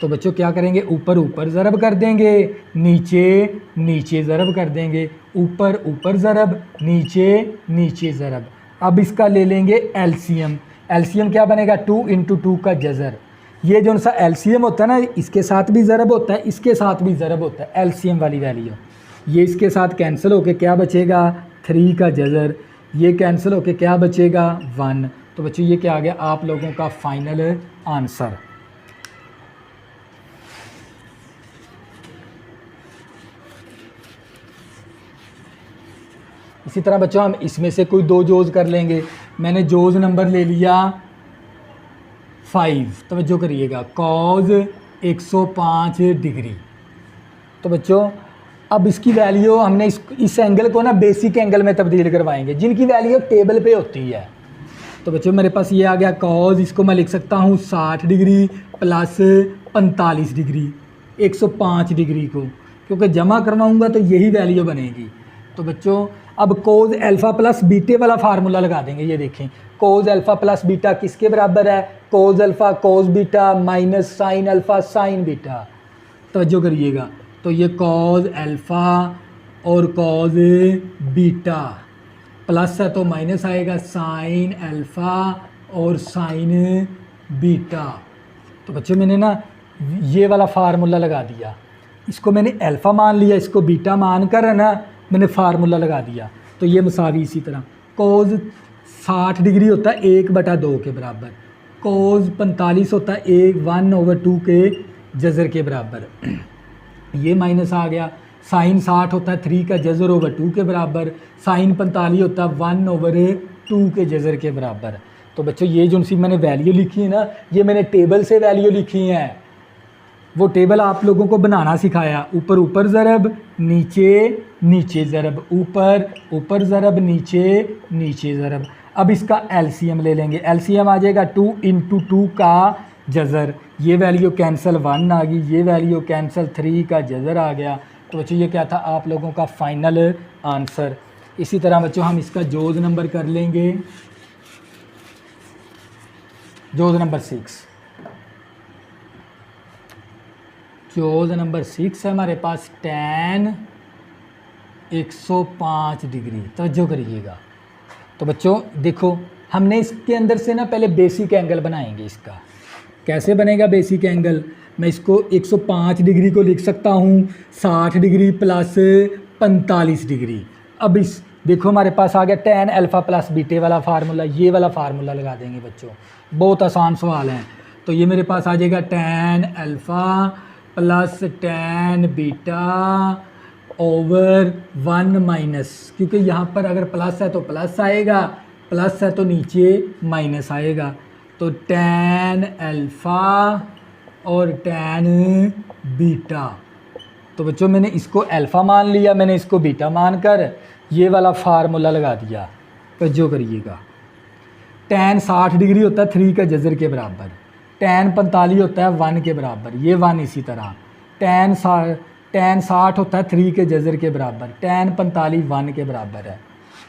तो बच्चों क्या करेंगे, ऊपर ऊपर ज़रब कर देंगे, नीचे नीचे ज़रब कर देंगे, ऊपर ऊपर ज़रब, नीचे नीचे ज़रब। अब इसका ले लेंगे एलसीएम। एलसीएम क्या बनेगा, 2 × 2 का जज़र। ये जो सा एलसीएम होता है ना, इसके साथ भी ज़रब होता है, इसके साथ भी ज़रब होता है, एलसीएम वाली वैल्यू। ये इसके साथ कैंसिल होके क्या बचेगा 3 का जज़र, ये कैंसिल होके क्या बचेगा 1। तो बच्चों ये क्या आ गया आप लोगों का फाइनल आंसर। इसी तरह बच्चों हम इसमें से कोई 2 जोज कर लेंगे। मैंने जोज नंबर ले लिया 5, तवज्जो करिएगा, कॉज 105 डिग्री। तो बच्चों अब इसकी वैल्यू हमने इस एंगल को ना बेसिक एंगल में तब्दील करवाएंगे, जिनकी वैल्यू टेबल पे होती है। तो बच्चों मेरे पास ये आ गया कॉज, इसको मैं लिख सकता हूँ 60 डिग्री प्लस 45 डिग्री, 105 डिग्री को, क्योंकि जमा करवाऊँगा तो यही वैल्यू बनेगी। तो बच्चों अब कोज अल्फ़ा प्लस बीटे वाला फार्मूला लगा देंगे। ये देखें कोज अल्फ़ा प्लस बीटा किसके बराबर है, cos alpha cos beta minus sine alpha sine beta. तवज्जो करिएगा, तो ये कॉज अल्फ़ा और कॉज बीटा प्लस है तो माइनस आएगा साइन अल्फ़ा और साइन बीटा। तो बच्चों मैंने ना ये वाला फार्मूला लगा दिया, इसको मैंने अल्फ़ा मान लिया, इसको बीटा मान कर है ना मैंने फार्मूला लगा दिया। तो ये मसावी इसी तरह कोज 60 डिग्री होता है 1/2 के बराबर, कोज 45 होता है 1/2 के जज़र के बराबर, ये माइनस आ गया। साइन 60 होता है 3 का जज़र ओवर 2 के बराबर, साइन 45 होता है 1/2 के जज़र के बराबर। तो बच्चों ये जो सी मैंने वैल्यू लिखी है ना, ये मैंने टेबल से वैल्यू लिखी है, वो टेबल आप लोगों को बनाना सिखाया। ऊपर ऊपर ज़रब, नीचे नीचे ज़रब, ऊपर ऊपर ज़रब, नीचे नीचे ज़रब। अब इसका एलसीएम ले लेंगे, एलसीएम आ जाएगा 2 × 2 का जज़र, ये वैल्यू कैंसिल 1 आ गई, ये वैल्यू कैंसिल 3 का जज़र आ गया। तो बच्चों ये क्या था आप लोगों का फाइनल आंसर। इसी तरह बच्चों हम इसका जोज़ नंबर कर लेंगे, जोज़ नंबर 6। जोज़ नंबर 6 है हमारे पास tan 105 डिग्री। तवज्जो करिएगा। तो बच्चों देखो हमने इसके अंदर से ना पहले बेसिक एंगल बनाएंगे। इसका कैसे बनेगा बेसिक एंगल, मैं इसको 105 डिग्री को लिख सकता हूँ 60 डिग्री प्लस 45 डिग्री। अब इस देखो हमारे पास आ गया tan अल्फ़ा प्लस बीटे वाला फार्मूला, ये वाला फार्मूला लगा देंगे बच्चों, बहुत आसान सवाल है। तो ये मेरे पास आ जाएगा tan alpha plus tan beta over 1 minus, क्योंकि यहाँ पर अगर प्लस है तो प्लस आएगा, प्लस है तो नीचे माइनस आएगा। तो tan अल्फ़ा और tan बीटा। तो बच्चों मैंने इसको अल्फ़ा मान लिया, मैंने इसको बीटा मान कर ये वाला फार्मूला लगा दिया। तो जो करिएगा tan 60 डिग्री होता है 3 का जज़र के बराबर, tan 45 होता है 1 के बराबर, ये 1 इसी तरह, tan 60 होता है 3 के जज़र के बराबर, tan 45 1 के बराबर है।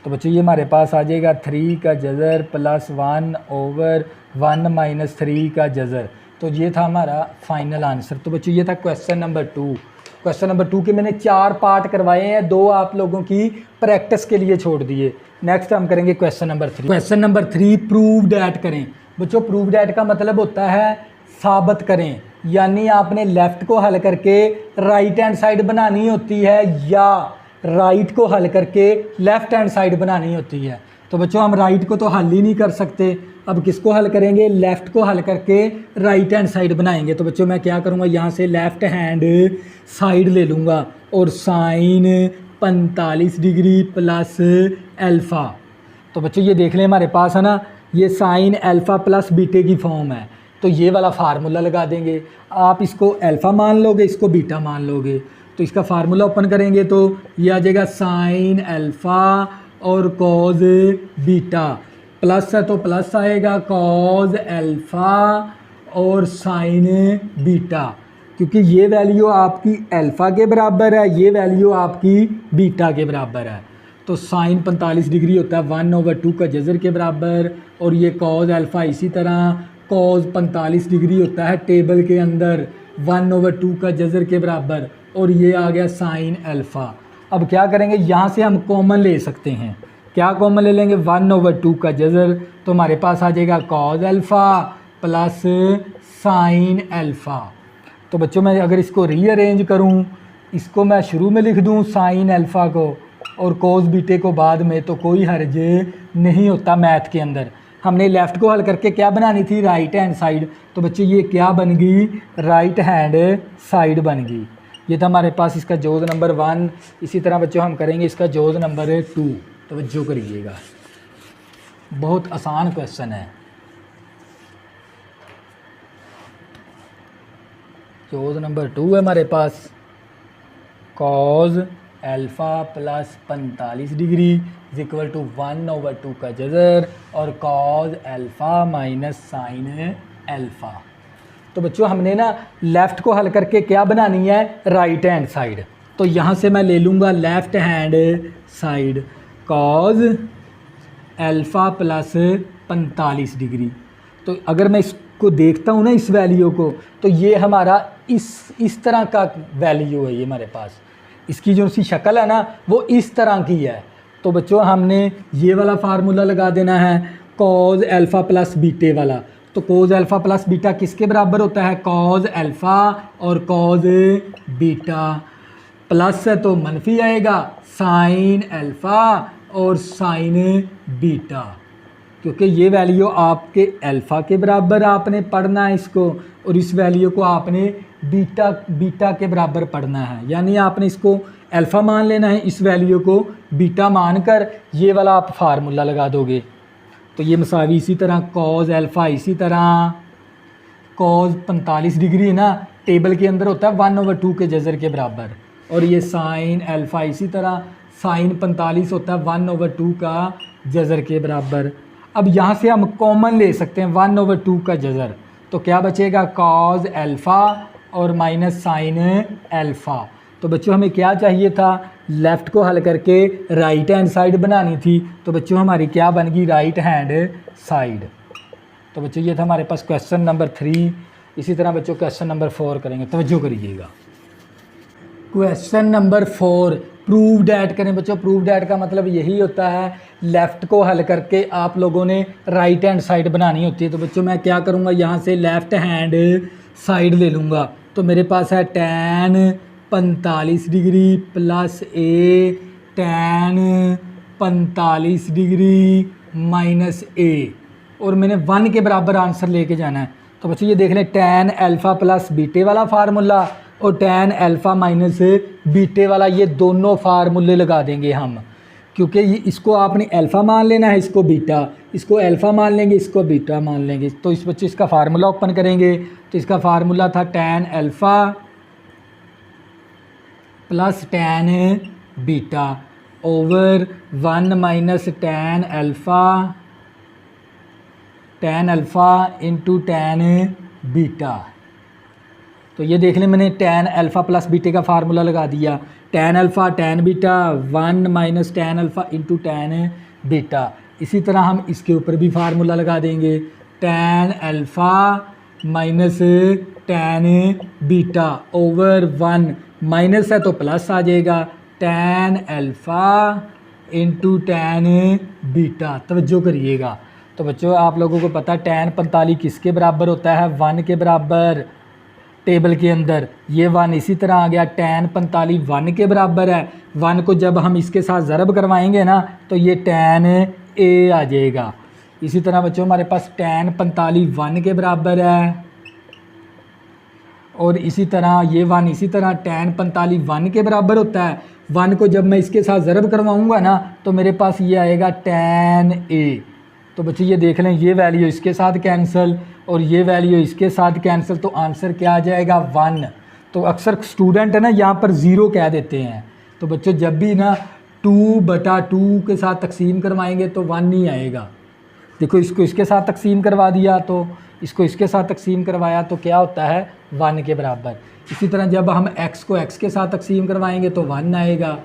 तो बच्चों ये हमारे पास आ जाएगा 3 का जज़र प्लस 1 ओवर 1 माइनस 3 का जज़र। तो ये था हमारा फाइनल आंसर। तो बच्चों ये था क्वेश्चन नंबर 2। क्वेश्चन नंबर 2 के मैंने 4 पार्ट करवाए हैं, 2 आप लोगों की प्रैक्टिस के लिए छोड़ दिए। नेक्स्ट हम करेंगे question number 3। Question number 3 prove that करें। बच्चों प्रूव डैट का मतलब होता है साबित करें, यानी आपने लेफ़्ट को हल करके राइट हैंड साइड बनानी होती है या राइट को हल करके लेफ़्ट हैंड साइड बनानी होती है। तो बच्चों हम राइट को तो हल ही नहीं कर सकते, अब किसको हल करेंगे, लेफ़्ट को हल करके राइट हैंड साइड बनाएंगे। तो बच्चों मैं क्या करूँगा, यहाँ से लेफ़्ट हैंड साइड ले लूँगा और साइन 45 डिग्री प्लस अल्फ़ा। तो बच्चों ये देख लें हमारे पास है ना, ये साइन अल्फ़ा प्लस बीटे की फॉर्म है, तो ये वाला फार्मूला लगा देंगे। आप इसको अल्फ़ा मान लोगे, इसको बीटा मान लोगे। तो इसका फार्मूला ओपन करेंगे तो ये आ जाएगा साइन अल्फ़ा और कॉज बीटा, प्लस है तो प्लस आएगा कॉज अल्फ़ा और साइन बीटा, क्योंकि ये वैल्यू आपकी अल्फ़ा के बराबर है, ये वैल्यू आपकी बीटा के बराबर है। तो साइन 45 डिग्री होता है 1/2 का जज़र के बराबर, और ये कॉज अल्फ़ा इसी तरह कॉज 45 डिग्री होता है टेबल के अंदर 1/2 का जज़र के बराबर, और ये आ गया साइन अल्फ़ा। अब क्या करेंगे, यहाँ से हम कॉमन ले सकते हैं। क्या कॉमन ले लेंगे, 1/2 का जज़र, तो हमारे पास आ जाएगा cos alpha plus sine alpha. तो बच्चों मैं अगर इसको रीअरेंज करूँ, इसको मैं शुरू में लिख दूँ साइन अल्फ़ा को और कॉज बीटे को बाद में, तो कोई हर्ज नहीं होता मैथ के अंदर। हमने लेफ़्ट को हल करके क्या बनानी थी, राइट हैंड साइड। तो बच्चे ये क्या बन गई, राइट हैंड साइड बन गई। ये था हमारे पास इसका जोज़ नंबर 1। इसी तरह बच्चों हम करेंगे इसका जोज़ नंबर 2। तवज्जो करिएगा, बहुत आसान क्वेश्चन है। जोज़ नंबर 2 है हमारे पास, cos alpha plus 45 degree is equal to 1/2 का जज़र और cos alpha minus sine alpha. तो बच्चों हमने ना लेफ़्ट को हल करके क्या बनानी है, राइट हैंड साइड। तो यहाँ से मैं ले लूँगा left hand side, cause alpha plus 45 degree. तो अगर मैं इसको देखता हूँ ना इस वैल्यू को, तो ये हमारा इस तरह का वैल्यू है, ये हमारे पास इसकी जो सी शक्ल है ना वो इस तरह की है। तो बच्चों हमने ये वाला फार्मूला लगा देना है कॉज अल्फ़ा प्लस बीटे वाला। तो कॉज अल्फ़ा प्लस बीटा किसके बराबर होता है? कॉज अल्फ़ा और कॉज बीटा। प्लस है तो मनफी आएगा, साइन अल्फ़ा और साइन बीटा, क्योंकि ये वैल्यू आपके अल्फ़ा के बराबर आपने पढ़ना है इसको, और इस वैल्यू को आपने बीटा के बराबर पढ़ना है। यानी आपने इसको अल्फ़ा मान लेना है, इस वैल्यू को बीटा मानकर ये वाला आप फार्मूला लगा दोगे। तो ये मसावी इसी तरह कॉज अल्फ़ा, इसी तरह कॉज 45 डिग्री है ना, टेबल के अंदर होता है 1/2 के जज़र के बराबर, और ये साइन अल्फ़ा इसी तरह साइन 45 होता है 1/2 का जज़र के बराबर। अब यहाँ से हम कॉमन ले सकते हैं 1/2 का जज़र, तो क्या बचेगा? कॉज अल्फ़ा और माइनस साइन अल्फ़ा। तो बच्चों हमें क्या चाहिए था? लेफ़्ट को हल करके राइट हैंड साइड बनानी थी। तो बच्चों हमारी क्या बन गई? Right hand side. तो बच्चों ये था हमारे पास क्वेश्चन नंबर 3। इसी तरह बच्चों क्वेश्चन नंबर 4 करेंगे, तवज्जो करिएगा। क्वेश्चन नंबर 4 प्रूव डैट करें। बच्चों प्रूव डैट का मतलब यही होता है, लेफ़्ट को हल करके आप लोगों ने राइट हैंड साइड बनानी होती है। तो बच्चों मैं क्या करूँगा, यहाँ से लेफ़्ट हैंड साइड ले लूँगा। तो मेरे पास है tan 45 डिग्री प्लस ए tan 45 डिग्री माइनस ए, और मैंने 1 के बराबर आंसर लेके जाना है। तो बच्चों ये देख लें, tan अल्फ़ा प्लस बीटे वाला फार्मूला और tan अल्फ़ा माइनस बीटे वाला, ये दोनों फार्मूले लगा देंगे हम, क्योंकि ये इसको आपने अल्फ़ा मान लेना है, इसको बीटा, इसको अल्फ़ा मान लेंगे, इसको बीटा मान लेंगे। तो इस बच्चे इसका फार्मूला ओपन करेंगे। तो इसका फार्मूला था tan alpha plus tan beta over 1 minus tan alpha into tan beta. तो ये देख लें, मैंने tan अल्फ़ा प्लस बीटे का फार्मूला लगा दिया। tan alpha tan beta 1 minus tan alpha into tan beta. इसी तरह हम इसके ऊपर भी फार्मूला लगा देंगे, tan alpha minus tan beta over 1, minus है तो प्लस आ जाएगा, tan alpha into tan beta. तवज्जो करिएगा। तो बच्चों आप लोगों को पता है tan 45 किसके बराबर होता है? 1 के बराबर। टेबल के अंदर ये 1 इसी तरह आ गया, tan 45 1 के बराबर है। 1 को जब हम इसके साथ ज़रब करवाएंगे ना तो ये tan a आ जाएगा। इसी तरह बच्चों हमारे पास tan 45 1 के बराबर है, और इसी तरह ये 1 इसी तरह tan 45 1 के बराबर होता है। 1 को जब मैं इसके साथ ज़रब करवाऊँगा ना तो मेरे पास ये आएगा tan a। तो बच्चों ये देख लें, ये वैल्यू इसके साथ कैंसिल और ये वैल्यू इसके साथ कैंसिल, तो आंसर क्या आ जाएगा? 1। तो अक्सर स्टूडेंट है ना यहाँ पर 0 कह देते हैं। तो बच्चों जब भी ना 2/2 के साथ तकसीम करवाएंगे तो 1 नहीं आएगा। देखो इसको इसके साथ तकसीम करवा दिया, तो इसको इसके साथ तकसीम करवाया तो क्या होता है? 1 के बराबर। इसी तरह जब हम x को x के साथ तकसीम करवाएंगे तो 1 आएगा।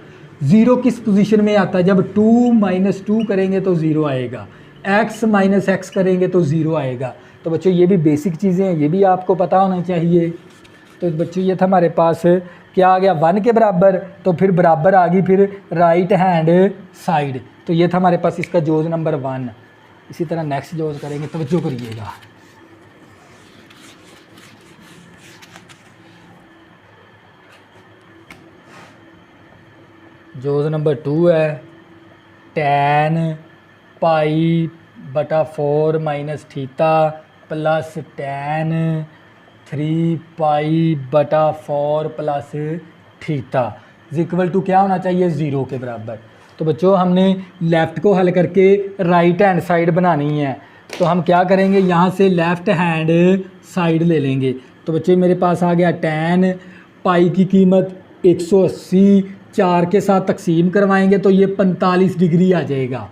0 किस पोजीशन में आता है? जब 2 माइनस 2 करेंगे तो 0 आएगा, x माइनस x करेंगे तो 0 आएगा। तो बच्चों ये भी बेसिक चीज़ें हैं, ये भी आपको पता होना चाहिए। तो बच्चों ये था हमारे पास क्या आ गया? 1 के बराबर। तो फिर बराबर आ गई फिर राइट हैंड साइड। तो ये था हमारे पास इसका जोज नंबर 1। इसी तरह नेक्स्ट जोज करेंगे, तवज्जो करिएगा। जोज नंबर 2 है tan π/4 minus theta plus tan 3π/4 plus theta equal to क्या होना चाहिए? 0 के बराबर। तो बच्चों हमने लेफ़्ट को हल करके राइट हैंड साइड बनानी है। तो हम क्या करेंगे, यहाँ से लेफ़्ट हैंड साइड ले लेंगे। तो बच्चे मेरे पास आ गया tan पाई की कीमत 180, 4 के साथ तकसीम करवाएंगे तो ये 45 डिग्री आ जाएगा,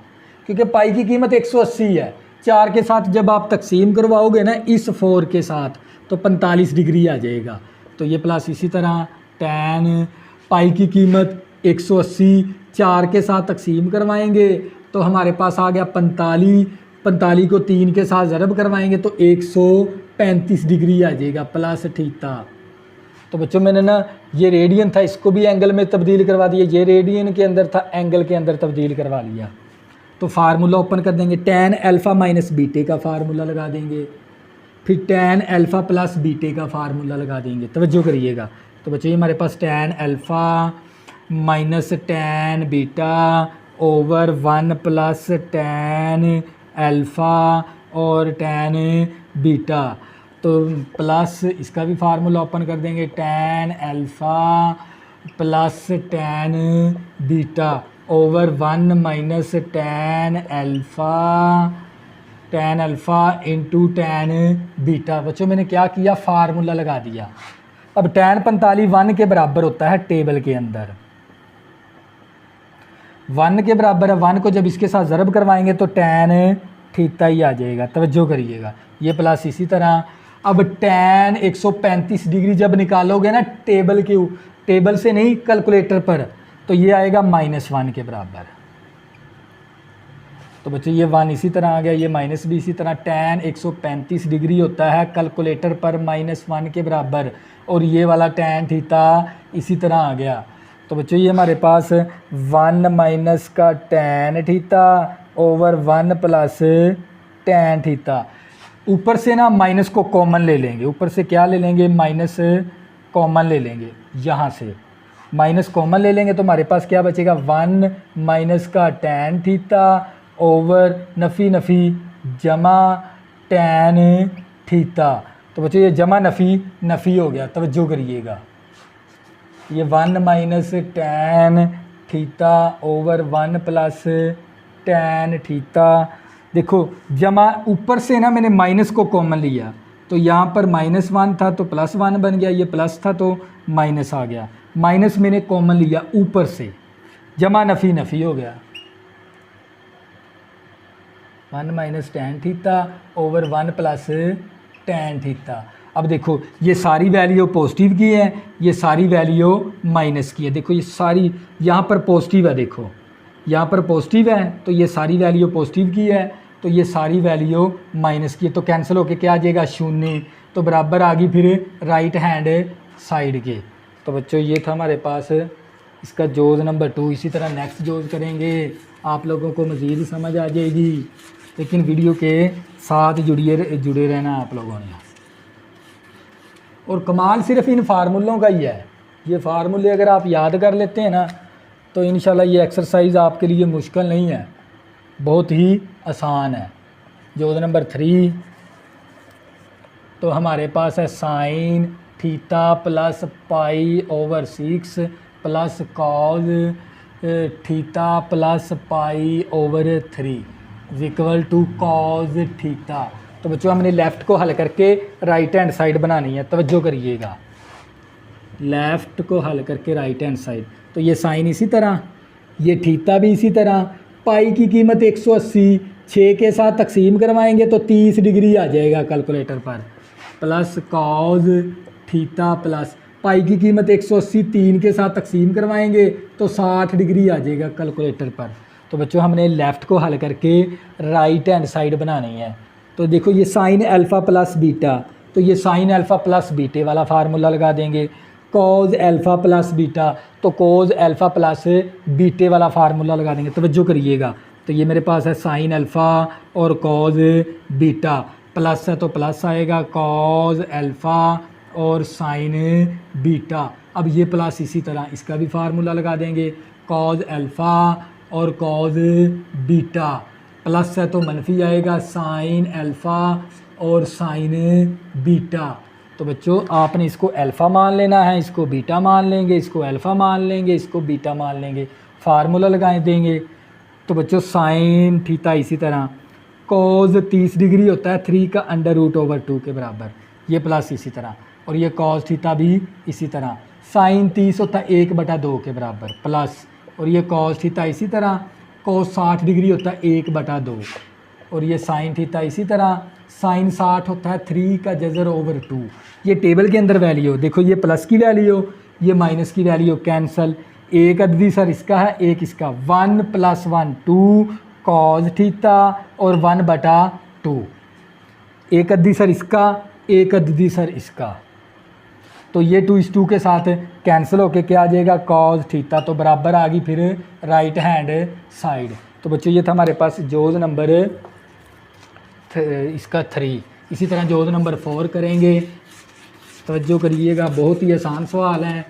क्योंकि पाई की कीमत 180 है। 4 के साथ जब आप तकसीम करवाओगे ना इस 4 के साथ तो 45 डिग्री आ जाएगा। तो ये प्लस इसी तरह tan पाई की कीमत 180, 4 के साथ तकसीम करवाएंगे तो हमारे पास आ गया 45, 45 को 3 के साथ ज़रब करवाएंगे तो 135 डिग्री आ जाएगा प्लस थीटा। तो बच्चों मैंने ना ये रेडियन था इसको भी एंगल में तब्दील करवा दिया, ये रेडियन के अंदर था एंगल के अंदर तब्दील करवा लिया। तो फार्मूला ओपन कर देंगे, tan अल्फ़ा माइनस बीटे का फार्मूला लगा देंगे, फिर tan अल्फ़ा प्लस बीटे का फार्मूला लगा देंगे। तवज्जो करिएगा। तो बच्चों ये हमारे पास tan alpha minus tan beta over 1 plus tan alpha और tan बीटा, तो प्लस इसका भी फार्मूला ओपन कर देंगे, tan alpha plus tan beta over 1 minus tan alpha into tan beta. बच्चों मैंने क्या किया, फार्मूला लगा दिया। अब tan 45 1 के बराबर होता है टेबल के अंदर, 1 के बराबर है। 1 को जब इसके साथ ज़रब करवाएंगे तो tan थीटा ही आ जाएगा। तवज्जो करिएगा, ये प्लस इसी तरह। अब tan 135 डिग्री जब निकालोगे ना टेबल से नहीं कैलकुलेटर पर, तो ये आएगा -1 के बराबर। तो बच्चों ये 1 इसी तरह आ गया, ये माइनस भी इसी तरह। tan 135 डिग्री होता है कैलकुलेटर पर -1 के बराबर, और ये वाला tan थीटा इसी तरह आ गया। तो बच्चों ये हमारे पास 1 माइनस का tan theta over 1 plus tan theta. ऊपर से ना माइनस को कॉमन ले लेंगे, ऊपर से क्या ले लेंगे, माइनस कॉमन ले लेंगे। यहाँ से माइनस कॉमन ले लेंगे तो हमारे पास क्या बचेगा, 1 माइनस का tan थीटा ओवर नफ़ी नफ़ी जमा tan थीटा। तो बच्चों ये जमा नफ़ी नफ़ी हो गया। तवज्जो करिएगा, ये 1 minus tan theta over 1 plus tan theta. देखो जमा ऊपर से ना मैंने माइनस को कॉमन लिया, तो यहाँ पर -1 था तो +1 बन गया, ये प्लस था तो माइनस आ गया। माइनस मैंने कॉमन लिया ऊपर से, जमा नफ़ी नफ़ी हो गया। 1 minus tan theta over 1 plus tan theta. अब देखो ये सारी वैल्यू पॉजिटिव की है, ये सारी वैल्यू माइनस की है। देखो ये सारी यहाँ पर पॉजिटिव है, देखो यहाँ पर पॉजिटिव है तो ये सारी वैल्यू पॉजिटिव की है, तो ये सारी वैल्यू माइनस की है। तो कैंसिल होके क्या आ जाएगा, 0। तो बराबर आ गई फिर राइट हैंड साइड के। तो बच्चों ये था हमारे पास इसका जोज़ नंबर 2। इसी तरह नेक्स्ट जोज़ करेंगे, आप लोगों को मज़ीद समझ आ जाएगी, लेकिन वीडियो के साथ जुड़े रहना आप लोगों ने। और कमाल सिर्फ इन फार्मूलों का ही है, ये फार्मूले अगर आप याद कर लेते हैं ना तो इंशाल्लाह ये एक्सरसाइज आपके लिए मुश्किल नहीं है, बहुत ही आसान है। जोज़ नंबर 3 तो हमारे पास है sine theta plus pi over 6 plus cos theta plus pi over 3 equal to cos theta. तो बच्चों हमने लेफ़्ट को हल करके राइट हैंड साइड बनानी है। तवज्जो करिएगा, लेफ़्ट को हल करके राइट हैंड साइड। तो ये साइन इसी तरह, ये थीटा भी इसी तरह। पाई की कीमत 180, 6 के साथ तकसीम करवाएंगे तो 30 डिग्री आ जाएगा कैलकुलेटर पर, प्लस कॉज थीटा प्लस पाई की कीमत 180, 3 के साथ तकसीम करवाएंगे तो 60 डिग्री आ जाएगा कैलकुलेटर पर। तो बच्चों हमने लेफ़्ट को हल करके राइट हैंड साइड बनानी है। तो देखो ये साइन अल्फ़ा प्लस बीटा, तो ये साइन अल्फ़ा प्लस बीटे वाला फार्मूला लगा देंगे। कॉज अल्फ़ा प्लस बीटा, तो कॉज अल्फ़ा प्लस बीटे वाला फार्मूला लगा देंगे। तवज्जो करिएगा, तो ये मेरे पास है साइन अल्फ़ा और कॉज बीटा, प्लस है तो प्लस आएगा कॉज अल्फ़ा और साइन बीटा। अब ये प्लस इसी तरह इसका भी फार्मूला लगा देंगे, कॉज अल्फ़ा और कॉज बीटा, प्लस है तो मनफी आएगा साइन अल्फ़ा और साइन बीटा। तो बच्चों आपने इसको अल्फ़ा मान लेना है, इसको बीटा मान लेंगे, इसको अल्फ़ा मान लेंगे, इसको बीटा मान लेंगे, फार्मूला लगाए देंगे। तो बच्चों साइन थीटा इसी तरह, कॉज 30 डिग्री होता है 3 का √/2 के बराबर, ये प्लस इसी तरह, और ये कॉस थीटा भी इसी तरह। साइन 30 होता है 1/2 के बराबर प्लस, और ये कॉस थीटा इसी तरह, कॉस 60 डिग्री होता है 1/2, और ये साइन थीटा इसी तरह, साइन 60 होता है 3 का जज़र/2। ये टेबल के अंदर वैल्यू देखो, ये प्लस की वैल्यू, ये माइनस की वैल्यू कैंसल। एक अददी सर इसका है, एक इसका, 1 + 1 2 कॉज थीटा और 1/2। एक अद्दी सर इसका, एक अद्दी सर इसका, तो ये 2:2 के साथ कैंसिल होके क्या आ जाएगा, कॉज थीटा, तो बराबर आ गई फिर राइट हैंड साइड। तो बच्चों ये था हमारे पास जोज नंबर इसका 3। इसी तरह जोज नंबर 4 करेंगे। तवज्जो करिएगा, बहुत ही आसान सवाल है।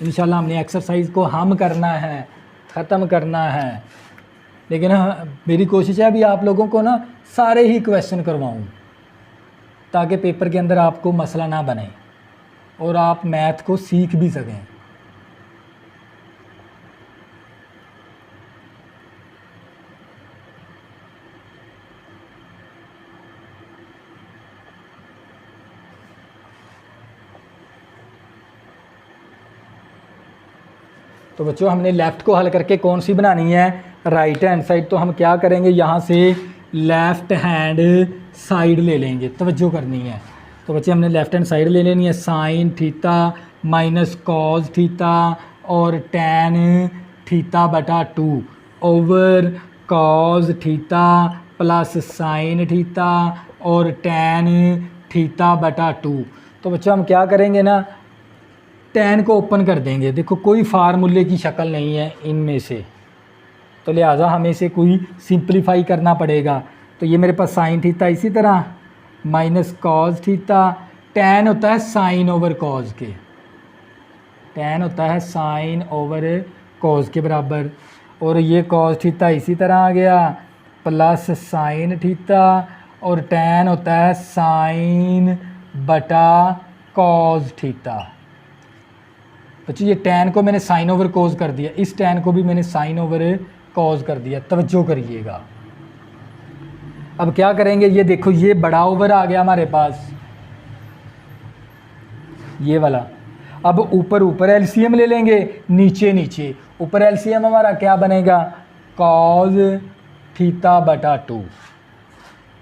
इंशाल्लाह हमने एक्सरसाइज को हम करना है, ख़त्म करना है, लेकिन मेरी कोशिश है अभी आप लोगों को ना सारे ही क्वेश्चन करवाऊँ ताकि पेपर के अंदर आपको मसला ना बने और आप मैथ को सीख भी सकें। तो बच्चों हमने लेफ़्ट को हल करके कौन सी बनानी है, राइट हैंड साइड। तो हम क्या करेंगे, यहाँ से लेफ़्ट हैंड साइड ले लेंगे, तवज्जो करनी है। तो बच्चे हमने लेफ़्ट हैंड साइड ले लेनी है, sine theta minus cos theta और टैन थीटा/2 over cos theta plus sine theta और टैन थीटा/2। तो बच्चों हम क्या करेंगे ना, टैन को ओपन कर देंगे। देखो कोई फार्मूले की शक्ल नहीं है इनमें से, तो लिहाजा हमें इसे कोई सिंप्लीफाई करना पड़ेगा। तो ये मेरे पास साइन थीटा, इसी तरह माइनस कॉज थीटा, टैन होता है साइन ओवर कॉज के, टैन होता है साइन ओवर कॉज के बराबर, और ये कॉज थीटा इसी तरह आ गया प्लस साइन थीटा और टैन होता है साइन बटा कॉज थीटा। बच्चों ये टैन को मैंने साइन ओवर कॉज कर दिया, इस टैन को भी मैंने साइन ओवर कॉज कर दिया, तवज्जो करिएगा। अब क्या करेंगे, ये देखो ये बड़ा ओवर आ गया हमारे पास, ये वाला। अब ऊपर ऊपर एलसीएम ले लेंगे, नीचे नीचे। ऊपर एलसीएम हमारा क्या बनेगा, कॉज थीटा/2।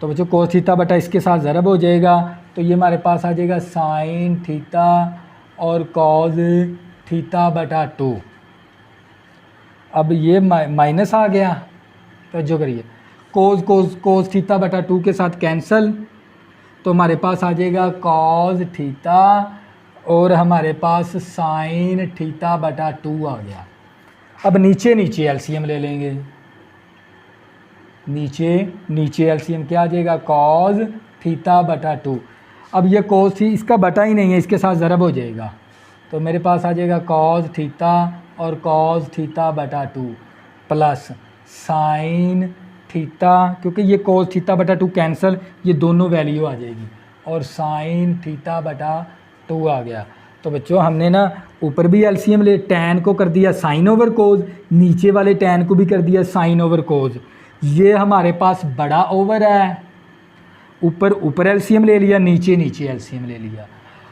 तो बच्चों कॉज थीटा/ इसके साथ ज़रब हो जाएगा, तो ये हमारे पास आ जाएगा साइन थीटा और कॉज थीटा/2। अब ये माइनस आ गया, तो जो करिए कोज थीटा/2 के साथ कैंसल, तो हमारे पास आ जाएगा कॉज थीटा और हमारे पास साइन थीटा/2 आ गया। अब नीचे नीचे एलसीएम ले लेंगे, नीचे नीचे एलसीएम क्या आ जाएगा, कॉज थीटा/2। अब ये कॉज थी, इसका बटा ही नहीं है, इसके साथ ज़रब हो जाएगा, तो मेरे पास आ जाएगा कॉज थीटा और कॉज थीटा/2 प्लस साइन थीटा, क्योंकि ये कॉज थीटा/2 कैंसिल, ये दोनों वैल्यू आ जाएगी, और साइन थीटा/2 आ गया। तो बच्चों हमने ना ऊपर भी एलसीएम ले, टैन को कर दिया साइन ओवर कोज, नीचे वाले टैन को भी कर दिया साइन ओवर कोज। ये हमारे पास बड़ा ओवर है, ऊपर एलसीएम ले लिया, नीचे नीचे एलसीएम ले लिया,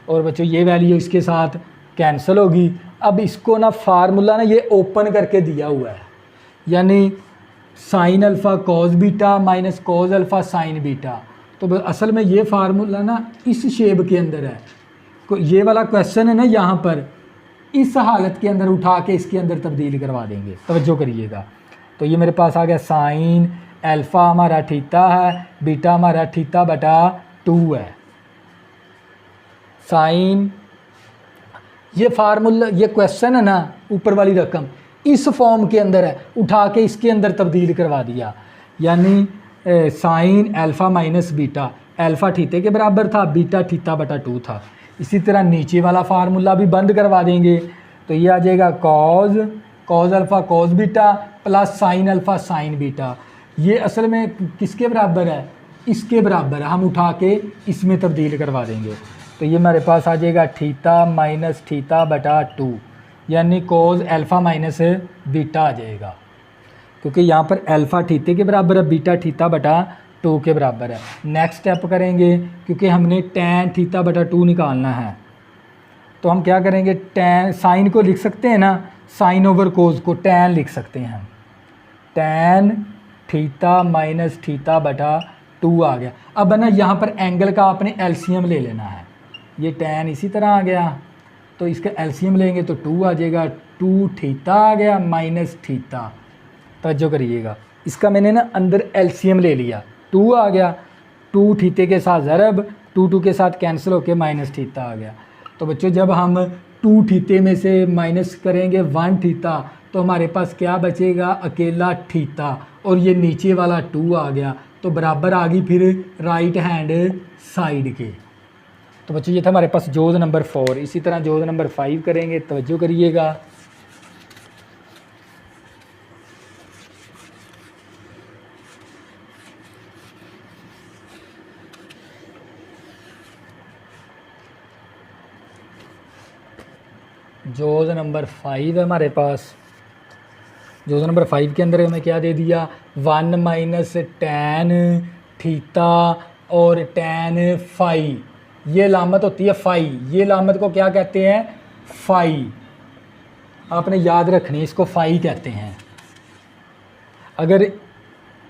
और बच्चों ये वैल्यू इसके साथ कैंसिल होगी। अब इसको ना फार्मूला ना ये ओपन करके दिया हुआ है, यानी sine alpha cos beta minus cos alpha sine beta. तो असल में ये फार्मूला ना इस शेप के अंदर है, ये वाला क्वेश्चन है ना, यहाँ पर इस हालत के अंदर उठा के इसके अंदर तब्दील करवा देंगे, तवज्जो करिएगा। तो ये मेरे पास आ गया साइन अल्फ़ा हमारा थीटा है, बीटा हमारा थीटा/2 है। साइन ये फार्मूला, ये क्वेश्चन है ना, ऊपर वाली रकम इस फॉर्म के अंदर है, उठा के इसके अंदर तब्दील करवा दिया, यानी sine alpha minus beta, alpha theta के बराबर था, बीटा थीटा/2 था। इसी तरह नीचे वाला फार्मूला भी बंद करवा देंगे, तो ये आ जाएगा cos alpha cos beta plus sine alpha sine beta. ये असल में किसके बराबर है, इसके बराबर है, हम उठा के इसमें तब्दील करवा देंगे। तो ये हमारे पास आ जाएगा थीटा माइनस थीटा/2, यानी कॉज अल्फ़ा माइनस बीटा आ जाएगा, क्योंकि यहाँ पर अल्फ़ा थीटे के बराबर है, बीटा थीटा/2 के बराबर है। नेक्स्ट स्टेप करेंगे, क्योंकि हमने टैन थीटा/2 निकालना है, तो हम क्या करेंगे, टैन साइन को लिख सकते हैं ना, साइन ओवर कोज को टैन लिख सकते हैं हम, टैन थीटा माइनस थीटा/2 आ गया। अब है ना यहाँ पर एंगल का आपने एलसीएम ले लेना है, ये टैन इसी तरह आ गया, तो इसका एलसीएम लेंगे तो 2 आ जाएगा, 2 थीटा आ गया माइनस थीटा, तवज्जो करिएगा। इसका मैंने ना अंदर एलसीएम ले लिया, 2 आ गया, 2 थीते के साथ ज़रब, 2 के साथ कैंसिल होके माइनस थीता आ गया। तो बच्चों जब हम 2 थीते में से माइनस करेंगे 1 थीता तो हमारे पास क्या बचेगा, अकेला थीता, और ये नीचे वाला 2 आ गया, तो बराबर आ गई फिर राइट हैंड साइड के। तो बच्चों ये था हमारे पास जोज़ नंबर 4। इसी तरह जोज़ नंबर 5 करेंगे, तवज्जो करिएगा। जोज़ नंबर 5 है हमारे पास। जोज़ नंबर 5 के अंदर हमें क्या दे दिया, 1 माइनस टैन थीता और टैन फाई, ये लामत होती है फाई, ये लामत को क्या कहते हैं, फाई, आपने याद रखनी है, इसको फाई कहते हैं। अगर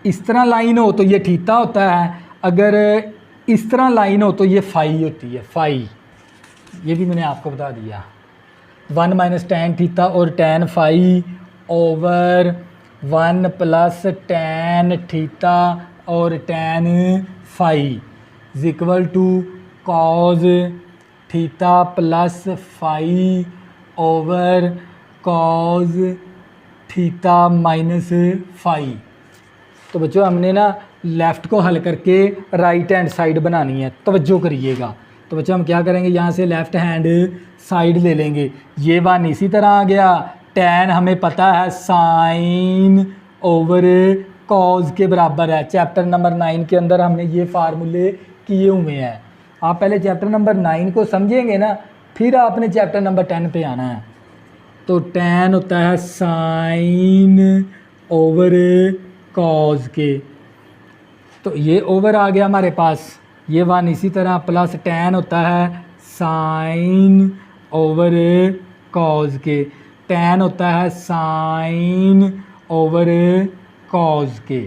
इस तरह लाइन हो तो ये थीता होता है, अगर इस तरह लाइन हो तो ये फाई होती है, फाई, ये भी मैंने आपको बता दिया। 1 माइनस टैन थीता और tan phi over 1 plus tan theta और tan phi is equal to cos theta plus phi over cos theta minus phi. तो बच्चों हमने ना लेफ़्ट को हल करके राइट हैंड साइड बनानी है, तवज्जो करिएगा। तो बच्चों हम क्या करेंगे, यहाँ से लेफ़्ट हैंड साइड ले लेंगे, ये 1 इसी तरह आ गया, टैन हमें पता है साइन ओवर कॉज के बराबर है। चैप्टर नंबर 9 के अंदर हमने ये फार्मूले किए हुए हैं। आप पहले चैप्टर नंबर 9 को समझेंगे ना, फिर आपने चैप्टर नंबर 10 पे आना है। तो टैन होता है साइन ओवर कॉज के, तो ये ओवर आ गया हमारे पास, ये 1 इसी तरह, प्लस टैन होता है साइन ओवर कॉज के, टैन होता है साइन ओवर कॉज के।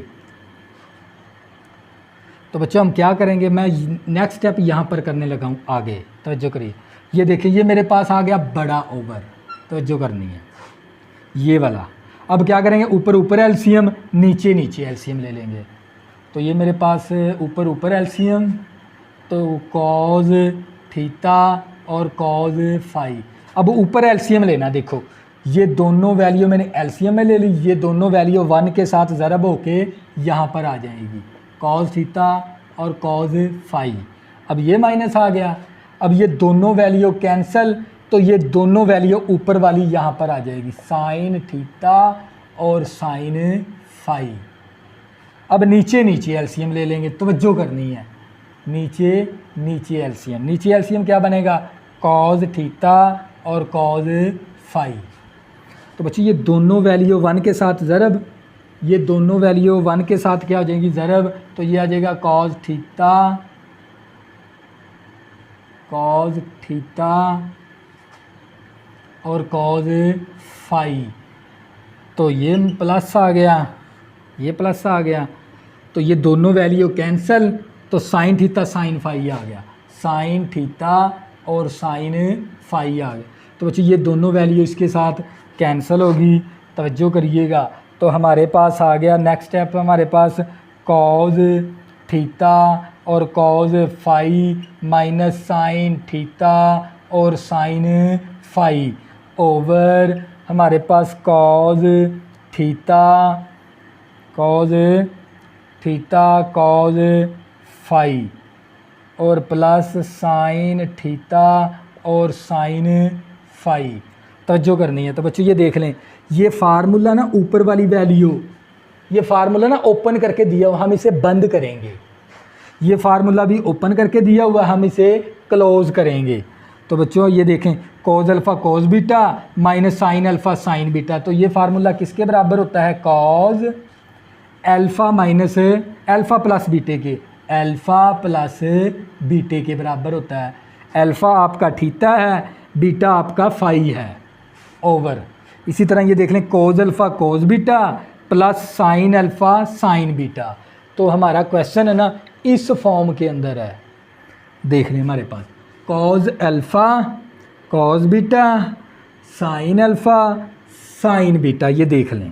तो बच्चों हम क्या करेंगे, मैं नेक्स्ट स्टेप यहाँ पर करने लगा हूँ आगे, तवज्जो करिए। ये देखिए ये मेरे पास आ गया बड़ा ओवर, तवज्जो करनी है ये वाला। अब क्या करेंगे, ऊपर ऊपर एलसीएम, नीचे नीचे एलसीएम ले लेंगे। तो ये मेरे पास ऊपर ऊपर एलसीएम, तो कॉज थीता और कॉज फाई। अब ऊपर एलसीएम लेना, देखो ये दोनों वैल्यू मैंने एलसीएम में ले ली, ये दोनों वैल्यू 1 के साथ ज़रब होके यहाँ पर आ जाएगी, कॉज थीता और कॉज फाई। अब ये माइनस आ गया, अब ये दोनों वैल्यू कैंसल, तो ये दोनों वैल्यू ऊपर वाली यहाँ पर आ जाएगी, साइन थीता और साइन फाई। अब नीचे नीचे एलसीएम ले लेंगे, तवज्जो करनी है, नीचे नीचे एलसीएम, नीचे एलसीएम क्या बनेगा, कॉज थीता और कॉज फाई। तो बच्चों ये दोनों वैल्यू 1 के साथ ज़रब, ये दोनों वैल्यू 1 के साथ क्या हो जाएंगी, ज़रब, तो ये आ जाएगा कॉज थीता और कॉज फाई। तो ये प्लस आ गया, ये प्लस आ गया, तो ये दोनों वैल्यू कैंसल, तो साइन थीता साइन फाई आ गया, साइन थीता और साइन फाई आ गया। तो बच्चों ये दोनों वैल्यू इसके साथ कैंसिल होगी, तवज्जो करिएगा। तो हमारे पास आ गया नेक्स्ट स्टेप, हमारे पास कॉज थीता और कॉज फाई माइनस साइन थीता और साइन फाई ओवर हमारे पास कॉज थीता कॉज फाई और प्लस साइन थीता और साइन फाई, तवज्जो करनी है। तो बच्चों ये देख लें, ये फार्मूला ना ऊपर वाली वैल्यू, ये फार्मूला ना ओपन करके दिया हुआ, हम इसे बंद करेंगे। ये फार्मूला भी ओपन करके दिया हुआ, हम इसे क्लोज करेंगे। तो बच्चों ये देखें, cos alpha cos beta minus sine alpha sine beta, तो ये फार्मूला किसके बराबर होता है, cos alpha minus alpha plus beta के, अल्फ़ा प्लस बीटे के बराबर होता है। अल्फ़ा आपका थीटा है, बीटा आपका फाई है, ओवर। इसी तरह ये देख लें, cos alpha cos beta plus sine alpha sine beta. तो हमारा क्वेश्चन है ना इस फॉर्म के अंदर है, देख लें हमारे पास cos alpha cos beta sine alpha sine beta, ये देख लें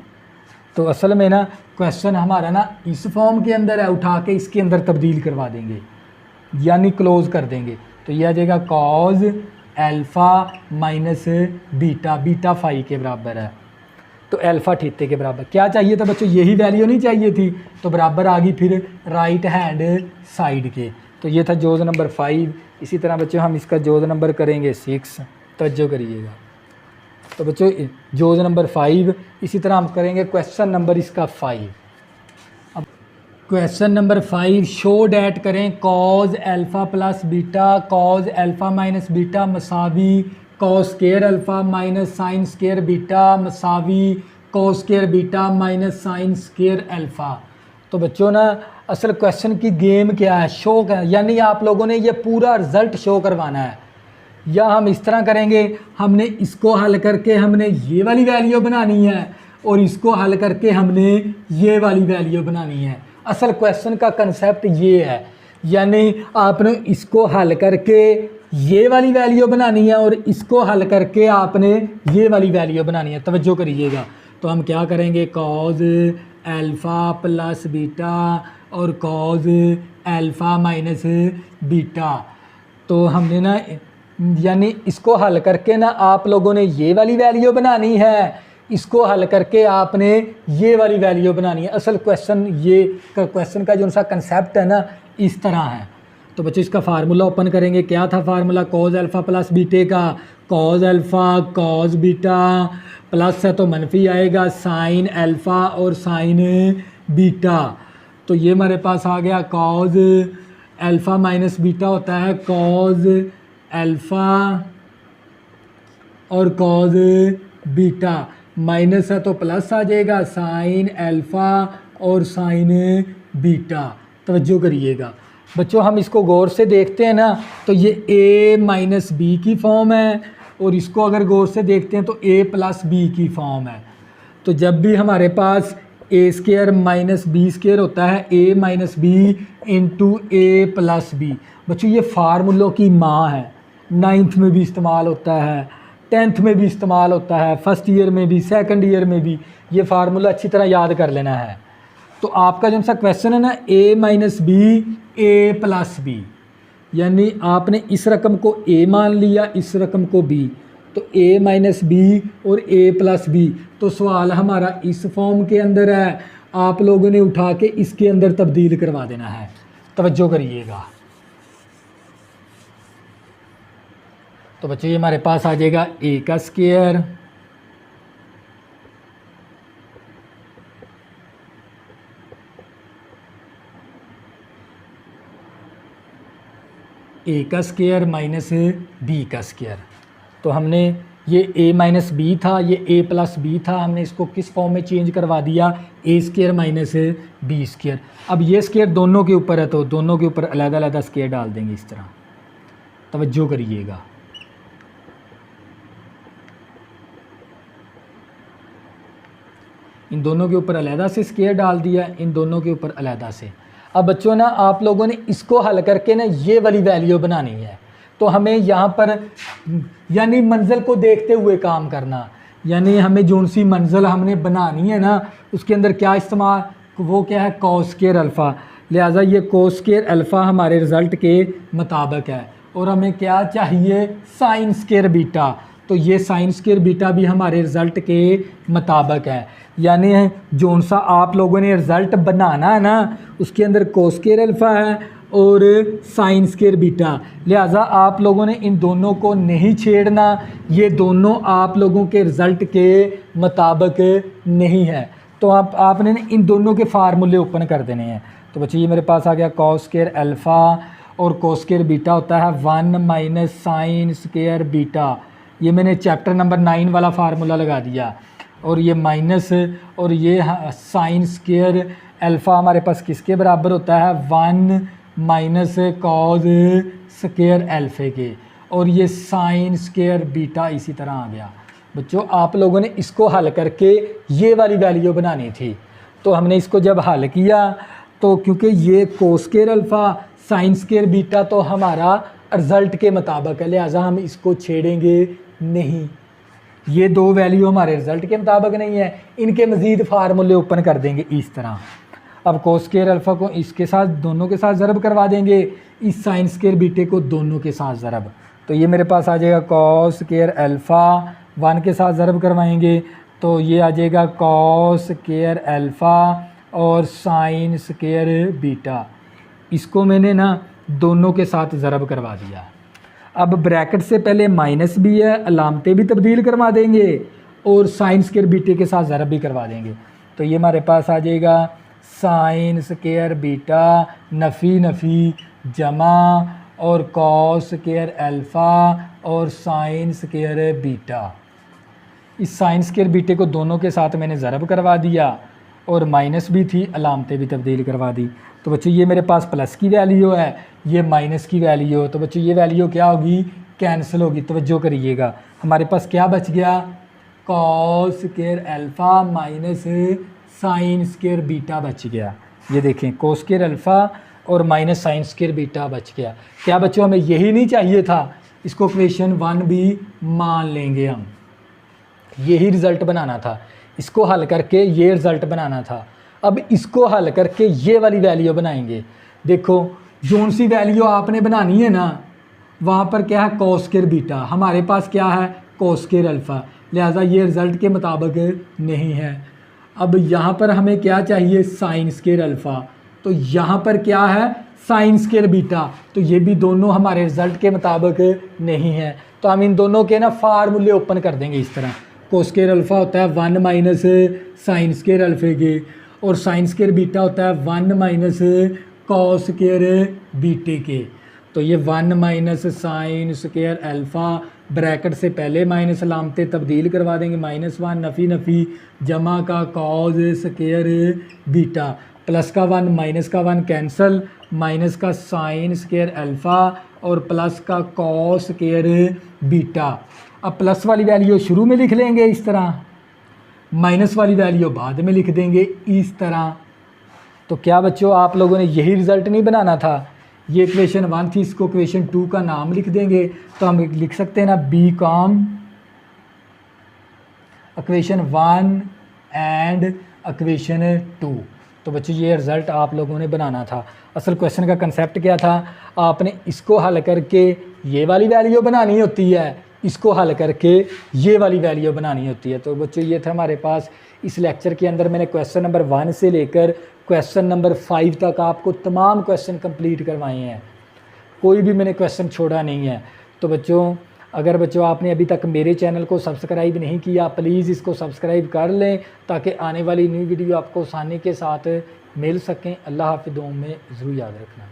तो असल में ना क्वेश्चन हमारा ना इस फॉर्म के अंदर है, उठा के इसके अंदर तब्दील करवा देंगे यानी क्लोज कर देंगे। तो ये आ जाएगा cos alpha minus beta, beta phi के बराबर है तो अल्फ़ा थीटे के बराबर। क्या चाहिए था बच्चों, यही वैल्यू नहीं चाहिए थी, तो बराबर आ गई फिर राइट हैंड साइड के। तो ये था जोज़ नंबर 5। इसी तरह बच्चों हम इसका जोज़ नंबर करेंगे 6, तवज्जो करिएगा। तो बच्चों जोज़ नंबर 5, इसी तरह हम करेंगे क्वेश्चन नंबर इसका 5। अब क्वेश्चन नंबर 5, शो डैट करें cos alpha plus beta cos alpha minus beta मसावी cos square alpha minus sine square beta मसावी cos square beta minus sine square alpha. तो बच्चों ना असल क्वेश्चन की गेम क्या है, शो का, यानी आप लोगों ने ये पूरा रिज़ल्ट शो करवाना है। या हम इस तरह करेंगे, हमने इसको हल करके हमने ये वाली वैल्यू बनानी है और इसको हल करके हमने ये वाली वैल्यू बनानी है। असल क्वेश्चन का कंसेप्ट ये है, यानी आपने इसको हल करके ये वाली वैल्यू बनानी है और इसको हल करके आपने ये वाली वैल्यू बनानी है। तवज्जो करिएगा। तो हम क्या करेंगे, कॉज अल्फ़ा प्लस बीटा और कॉज अल्फ़ा माइनस बीटा। तो हमने ना यानी इसको हल करके ना आप लोगों ने ये वाली वैल्यू बनानी है, इसको हल करके आपने ये वाली वैल्यू बनानी है। असल क्वेश्चन ये क्वेश्चन का जो सा कंसेप्ट है ना इस तरह है। तो बच्चों इसका फार्मूला ओपन करेंगे। क्या था फार्मूला, कॉज अल्फ़ा प्लस बीटे का, cause alpha cos beta plus है तो मनफी आएगा साइन अल्फ़ा और साइन बीटा। तो ये हमारे पास आ गया कॉज अल्फ़ा माइनस बीटा होता है कॉज अल्फ़ा और कॉज बीटा, माइनस है तो प्लस आ जाएगा साइन अल्फ़ा और साइन बीटा। तवज्जो करिएगा बच्चों, हम इसको गौर से देखते हैं ना तो ये a माइनस बी की फॉर्म है और इसको अगर गौर से देखते हैं तो a प्लस बी की फॉर्म है। तो जब भी हमारे पास A square minus B square होता है a minus B into A plus B. बच्चों ये फार्मूलों की माँ है, 9th में भी इस्तेमाल होता है, 10th में भी इस्तेमाल होता है, फर्स्ट ईयर में भी, सेकंड ईयर में भी। ये फार्मूला अच्छी तरह याद कर लेना है। तो आपका जो सा क्वेश्चन है ना a minus B A plus B, यानी आपने इस रकम को a मान लिया, इस रकम को b, तो a माइनस बी और a प्लस बी। तो सवाल हमारा इस फॉर्म के अंदर है, आप लोगों ने उठा के इसके अंदर तब्दील करवा देना है। तवज्जो करिएगा। तो बच्चों ये हमारे पास आ जाएगा a का स्क्वायर a का स्क्वायर माइनस b का स्क्वायर। तो हमने ये a माइनस बी था, ये a प्लस बी था, हमने इसको किस फॉर्म में चेंज करवा दिया, a square minus B square. अब ये स्क्वायर दोनों के ऊपर है तो दोनों के ऊपर अलग अलग स्क्वायर डाल देंगे इस तरह। तवज्जो करिएगा। इन दोनों के ऊपर अलहदा से स्क्वायर डाल दिया, इन दोनों के ऊपर अलहदा से। अब बच्चों ना आप लोगों ने इसको हल करके ना ये वाली वैल्यू बनानी है। तो हमें यहाँ पर यानी मंजिल को देखते हुए काम करना, यानी हमें जोन सी मंजिल हमने बनानी है ना उसके अंदर क्या इस्तेमाल, वो क्या है कॉस स्क्वायर अल्फ़ा। लिहाजा ये कॉस स्क्वायर अल्फ़ा हमारे रिज़ल्ट के मुताबिक है और हमें क्या चाहिए साइन स्क्वायर बीटा। तो ये साइन स्क्वायर बीटा भी हमारे रिज़ल्ट के मुताबिक है, यानी जोन सा आप लोगों ने रिज़ल्ट बनाना है ना उसके अंदर कॉस स्क्वायर अल्फ़ा है और साइन स्क्वायर बीटा। लिहाजा आप लोगों ने इन दोनों को नहीं छेड़ना, ये दोनों आप लोगों के रिज़ल्ट के मुताबिक नहीं है। तो आपने इन दोनों के फार्मूले ओपन कर देने हैं। तो बच्चे ये मेरे पास आ गया कॉस स्क्वायर अल्फ़ा और कॉस स्क्वायर बीटा होता है 1 माइनस साइन स्क्वायर बीटा। ये मैंने चैप्टर नंबर 9 वाला फार्मूला लगा दिया और ये माइनस और ये साइन स्क्वायर अल्फ़ा हमारे पास किसके बराबर होता है 1 माइनस कॉज स्क्वायर अल्फ़े के, और ये साइन स्क्वायर बीटा इसी तरह आ गया। बच्चों आप लोगों ने इसको हल करके ये वाली वैल्यू बनानी थी। तो हमने इसको जब हल किया तो क्योंकि ये cos square alpha sine square beta तो हमारा रिज़ल्ट के मुताबिक है, लिहाजा हम इसको छेड़ेंगे नहीं। ये 2 वैल्यू हमारे रिजल्ट के मुताबिक नहीं है, इनके मज़ीद फार्मूले ओपन कर देंगे इस तरह। अब कोस स्क्वायर अल्फ़ा को इसके साथ दोनों के साथ ज़रब करवा देंगे, इस साइन स्क्वायर बीटे को दोनों के साथ ज़रब, तो ये मेरे पास आ जाएगा कॉस स्क्वायर अल्फ़ा 1 के साथ ज़रब करवाएंगे तो ये आ जाएगा कॉस स्क्वायर अल्फ़ा और साइन स्क्वायर बीटा। इसको मैंने ना दोनों के साथ ज़रब करवा दिया। अब ब्रैकेट से पहले माइनस भी है, अलामतें भी तब्दील करवा देंगे और साइन स्क्वायर बीटे के साथ ज़रब भी करवा देंगे। तो ये हमारे पास आ जाएगा साइन स्क्वायर बीटा नफ़ी नफ़ी जमा और कॉस स्क्वायर अल्फ़ा और साइन स्क्वायर बीटा। इस साइन स्क्वायर बीटे को दोनों के साथ मैंने ज़रब करवा दिया और माइनस भी थी, अलामतें भी तब्दील करवा दी। तो बच्चों ये मेरे पास प्लस की वैल्यू है, ये माइनस की वैल्यू हो, तो बच्चों ये वैल्यू क्या होगी, कैंसिल होगी। तवज्जो करिएगा, हमारे पास क्या बच गया, cos square alpha minus sine square beta बच गया। ये देखें कोस स्क्वायर अल्फ़ा और माइनस साइन स्क्वायर बीटा बच गया। क्या बच्चों हमें यही नहीं चाहिए था, इसको इक्वेशन 1 भी मान लेंगे हम, यही रिज़ल्ट बनाना था, इसको हल करके ये रिज़ल्ट बनाना था। अब इसको हल करके ये वाली वैल्यू बनाएंगे। देखो जोन सी वैल्यू आपने बनानी है ना, वहाँ पर क्या है कॉस स्क्वायर बीटा, हमारे पास क्या है कॉस स्क्वायर अल्फ़ा, लिहाजा ये रिज़ल्ट के मुताबिक नहीं है। अब यहाँ पर हमें क्या चाहिए साइन स्क्वायर अल्फ़ा, तो यहाँ पर क्या है साइन स्क्वायर बीटा, तो ये भी दोनों हमारे रिज़ल्ट के मुताबिक नहीं है। तो हम इन दोनों के ना फार्मूले ओपन कर देंगे इस तरह। कोस स्क्वायर अल्फ़ा होता है 1 माइनस साइन स्क्वायर अल्फ़े के, और साइन स्क्वायर बीटा होता है 1 माइनस कॉस स्क्वायर बीटे के। तो ये 1 minus sine square alpha bracket से पहले माइनस अलामतें तब्दील करवा देंगे, -1 नफ़ी नफ़ी जमा का कॉस स्क्वायर बीटा, प्लस का 1 माइनस का 1 कैंसल, माइनस का साइन स्क्वायर अल्फ़ा और प्लस का कॉस स्क्वायर बीटा। अब प्लस वाली वैल्यू शुरू में लिख लेंगे इस तरह, माइनस वाली वैल्यू बाद में लिख देंगे इस तरह। तो क्या बच्चों आप लोगों ने यही रिज़ल्ट नहीं बनाना था, ये इक्वेशन 1 थी, इसको इक्वेशन 2 का नाम लिख देंगे। तो हम लिख सकते हैं ना बी कॉम इक्वेशन 1 एंड इक्वेशन 2। तो बच्चों ये रिज़ल्ट आप लोगों ने बनाना था। असल क्वेश्चन का कंसेप्ट क्या था, आपने इसको हल करके ये वाली वैल्यू बनानी होती है, इसको हल करके ये वाली वैल्यू बनानी होती है। तो बच्चों ये था हमारे पास इस लेक्चर के अंदर, मैंने क्वेश्चन नंबर 1 से लेकर क्वेश्चन नंबर 5 तक आपको तमाम क्वेश्चन कंप्लीट करवाए हैं, कोई भी मैंने क्वेश्चन छोड़ा नहीं है। तो बच्चों अगर बच्चों आपने अभी तक मेरे चैनल को सब्सक्राइब नहीं किया, प्लीज़ इसको सब्सक्राइब कर लें ताकि आने वाली न्यू वीडियो आपको आसानी के साथ मिल सकें। अल्लाह हाफ़िज़, दुआ में ज़रूर याद रखना।